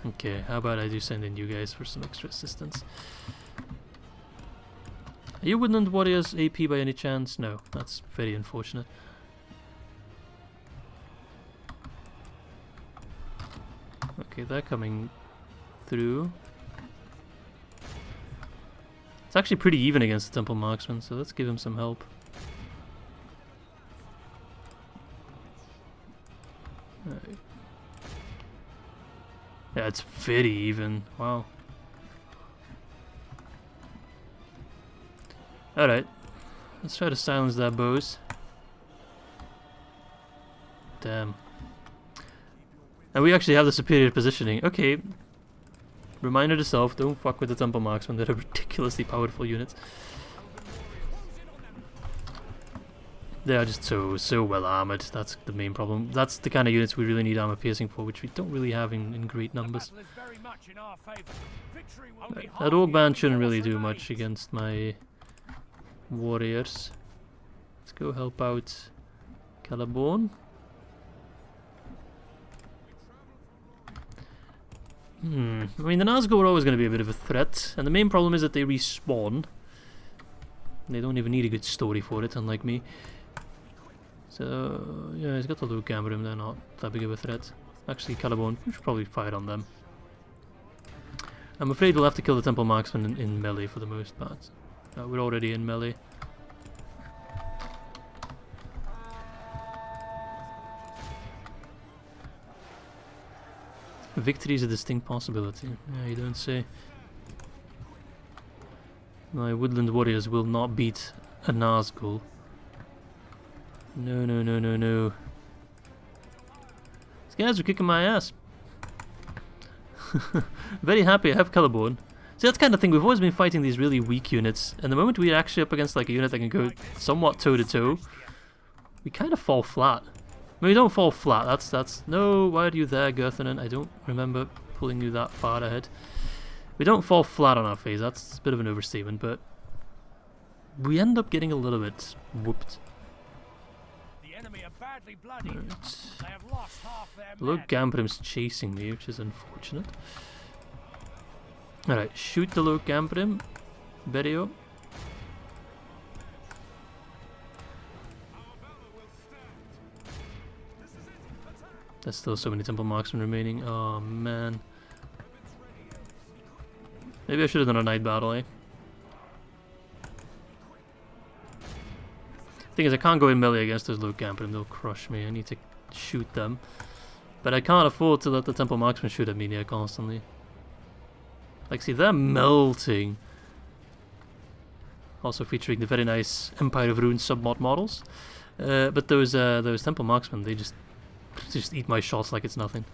Okay, how about I do send in you guys for some extra assistance. Are you Woodland Warriors AP by any chance? No, that's very unfortunate. Okay, they're coming through. It's actually pretty even against the Temple Marksman, so let's give him some help. Right. Yeah, it's very even. Wow. Alright. Let's try to silence their bows. Damn. And we actually have the superior positioning. Okay. Reminder to self, don't fuck with the Temple Marksmen. They're ridiculously powerful units. They are just so well armored. That's the main problem. That's the kind of units we really need armor piercing for, which we don't really have in great numbers. Right. That Orc Band shouldn't really do much against my warriors. Let's go help out Celeborn. I mean, the Nazgûl are always going to be a bit of a threat, and the main problem is that they respawn. They don't even need a good story for it, unlike me. So, yeah, he's got the Luke Gambrim, they're not that big of a threat. Actually, Celeborn, we should probably fire on them. I'm afraid we'll have to kill the Temple Marksman in melee for the most part. We're already in melee. Victory is a distinct possibility. Yeah, you don't say. My Woodland Warriors will not beat a Nazgûl. No, no, no, no, no. Let's guys are kicking my ass. Very happy I have Celeborn. See, that's the kind of thing, we've always been fighting these really weak units, and the moment we're actually up against like a unit that can go somewhat toe-to-toe, we kind of fall flat. I mean, we don't fall flat, that's... No, why are you there, Gerthanen? I don't remember pulling you that far ahead. We don't fall flat on our face, that's a bit of an overstatement, but... we end up getting a little bit whooped. The enemy are badly bloodied. Right. They have lost half their Look, men. Gamprim's chasing me, which is unfortunate. Alright, shoot the Low Gamprim. Berio. There's still so many Temple Marksmen remaining. Oh man. Maybe I should have done a night battle, eh? Thing is, I can't go in melee against those Low Gamprim, they'll crush me. I need to shoot them. But I can't afford to let the Temple Marksmen shoot at me near constantly. Like, see, they're melting. Also featuring the very nice Empire of Runes sub-mod models. But those Temple Marksmen, they just eat my shots like it's nothing.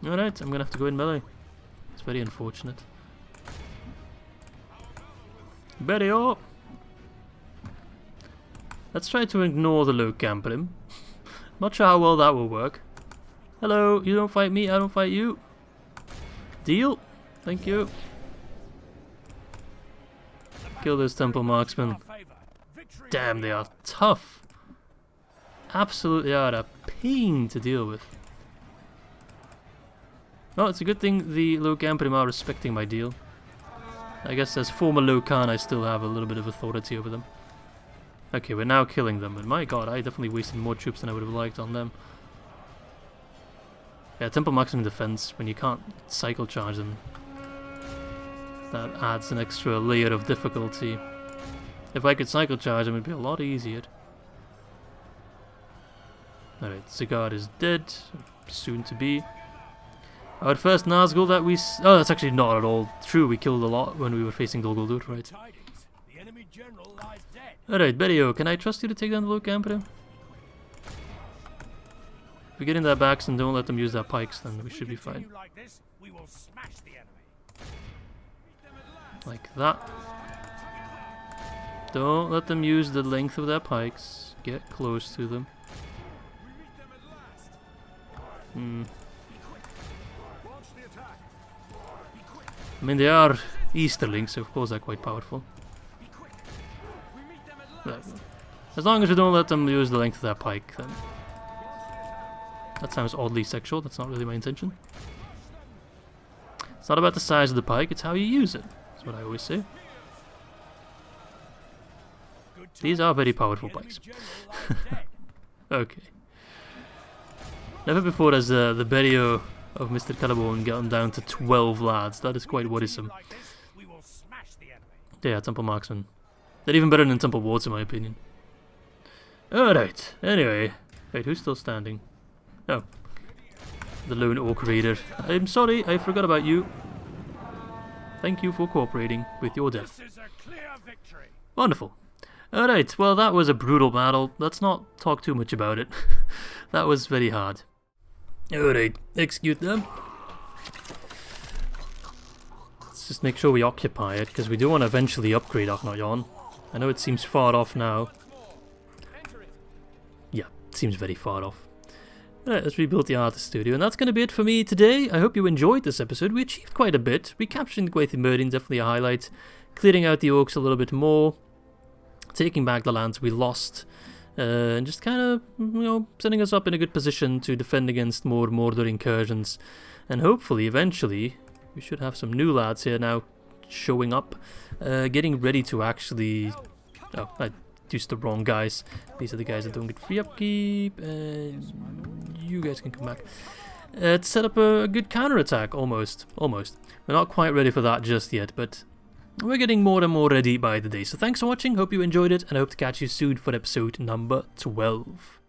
Alright, I'm gonna have to go in melee. It's very unfortunate. Berio! Let's try to ignore the Low Gamprim. Not sure how well that will work. Hello, you don't fight me, I don't fight you. Deal. Thank you. Kill those Temple Marksmen. Damn, they are tough. Absolutely are a pain to deal with. Well, it's a good thing the Low Gamprim are respecting my deal. I guess as former Low Khan, I still have a little bit of authority over them. Okay, we're now killing them, and my god, I definitely wasted more troops than I would have liked on them. Yeah, Temple Marksman defense, when you can't cycle charge them, that adds an extra layer of difficulty. If I could cycle charge them, it would be a lot easier. Alright, Sigurd is dead, soon to be. Our first Nazgul that we... oh, that's actually not at all true, we killed a lot when we were facing Dol Guldur, right. Alright, Berio, can I trust you to take down the Low Gamprim? If we get in their backs and don't let them use their pikes, then we should be fine. Like that. Don't let them use the length of their pikes. Get close to them. I mean, they are Easterlings, so of course they're quite powerful. As long as we don't let them use the length of their pike, then... that sounds oddly sexual, that's not really my intention. It's not about the size of the pike, it's how you use it. That's what I always say. These are very powerful pikes. Okay. Never before has the Berio of Mr. Celeborn gotten down to 12 lads. That is quite worrisome. Yeah, Temple Marksman. They're even better than Temple Wards in my opinion. Alright, anyway. Wait, who's still standing? Oh. The lone Orc Raider. I'm sorry, I forgot about you. Thank you for cooperating with your death. Wonderful. Alright, well that was a brutal battle. Let's not talk too much about it. That was very hard. Alright, execute them. Let's just make sure we occupy it, because we do want to eventually upgrade Akhna'yon. I know it seems far off now. Yeah, it seems very far off. Alright, let's rebuild the artist studio, and that's going to be it for me today. I hope you enjoyed this episode. We achieved quite a bit. Recapturing the Gwaith Meridian, definitely a highlight. Clearing out the orcs a little bit more. Taking back the lands we lost. And just kind of, setting us up in a good position to defend against more Mordor incursions. And hopefully, eventually, we should have some new lads here now showing up. Getting ready to actually... oh, I used the wrong guys. These are the guys that don't get free upkeep. And you guys can come back. To set up a good counterattack, almost. Almost. We're not quite ready for that just yet, but... we're getting more and more ready by the day. So thanks for watching, hope you enjoyed it, and I hope to catch you soon for episode number 12.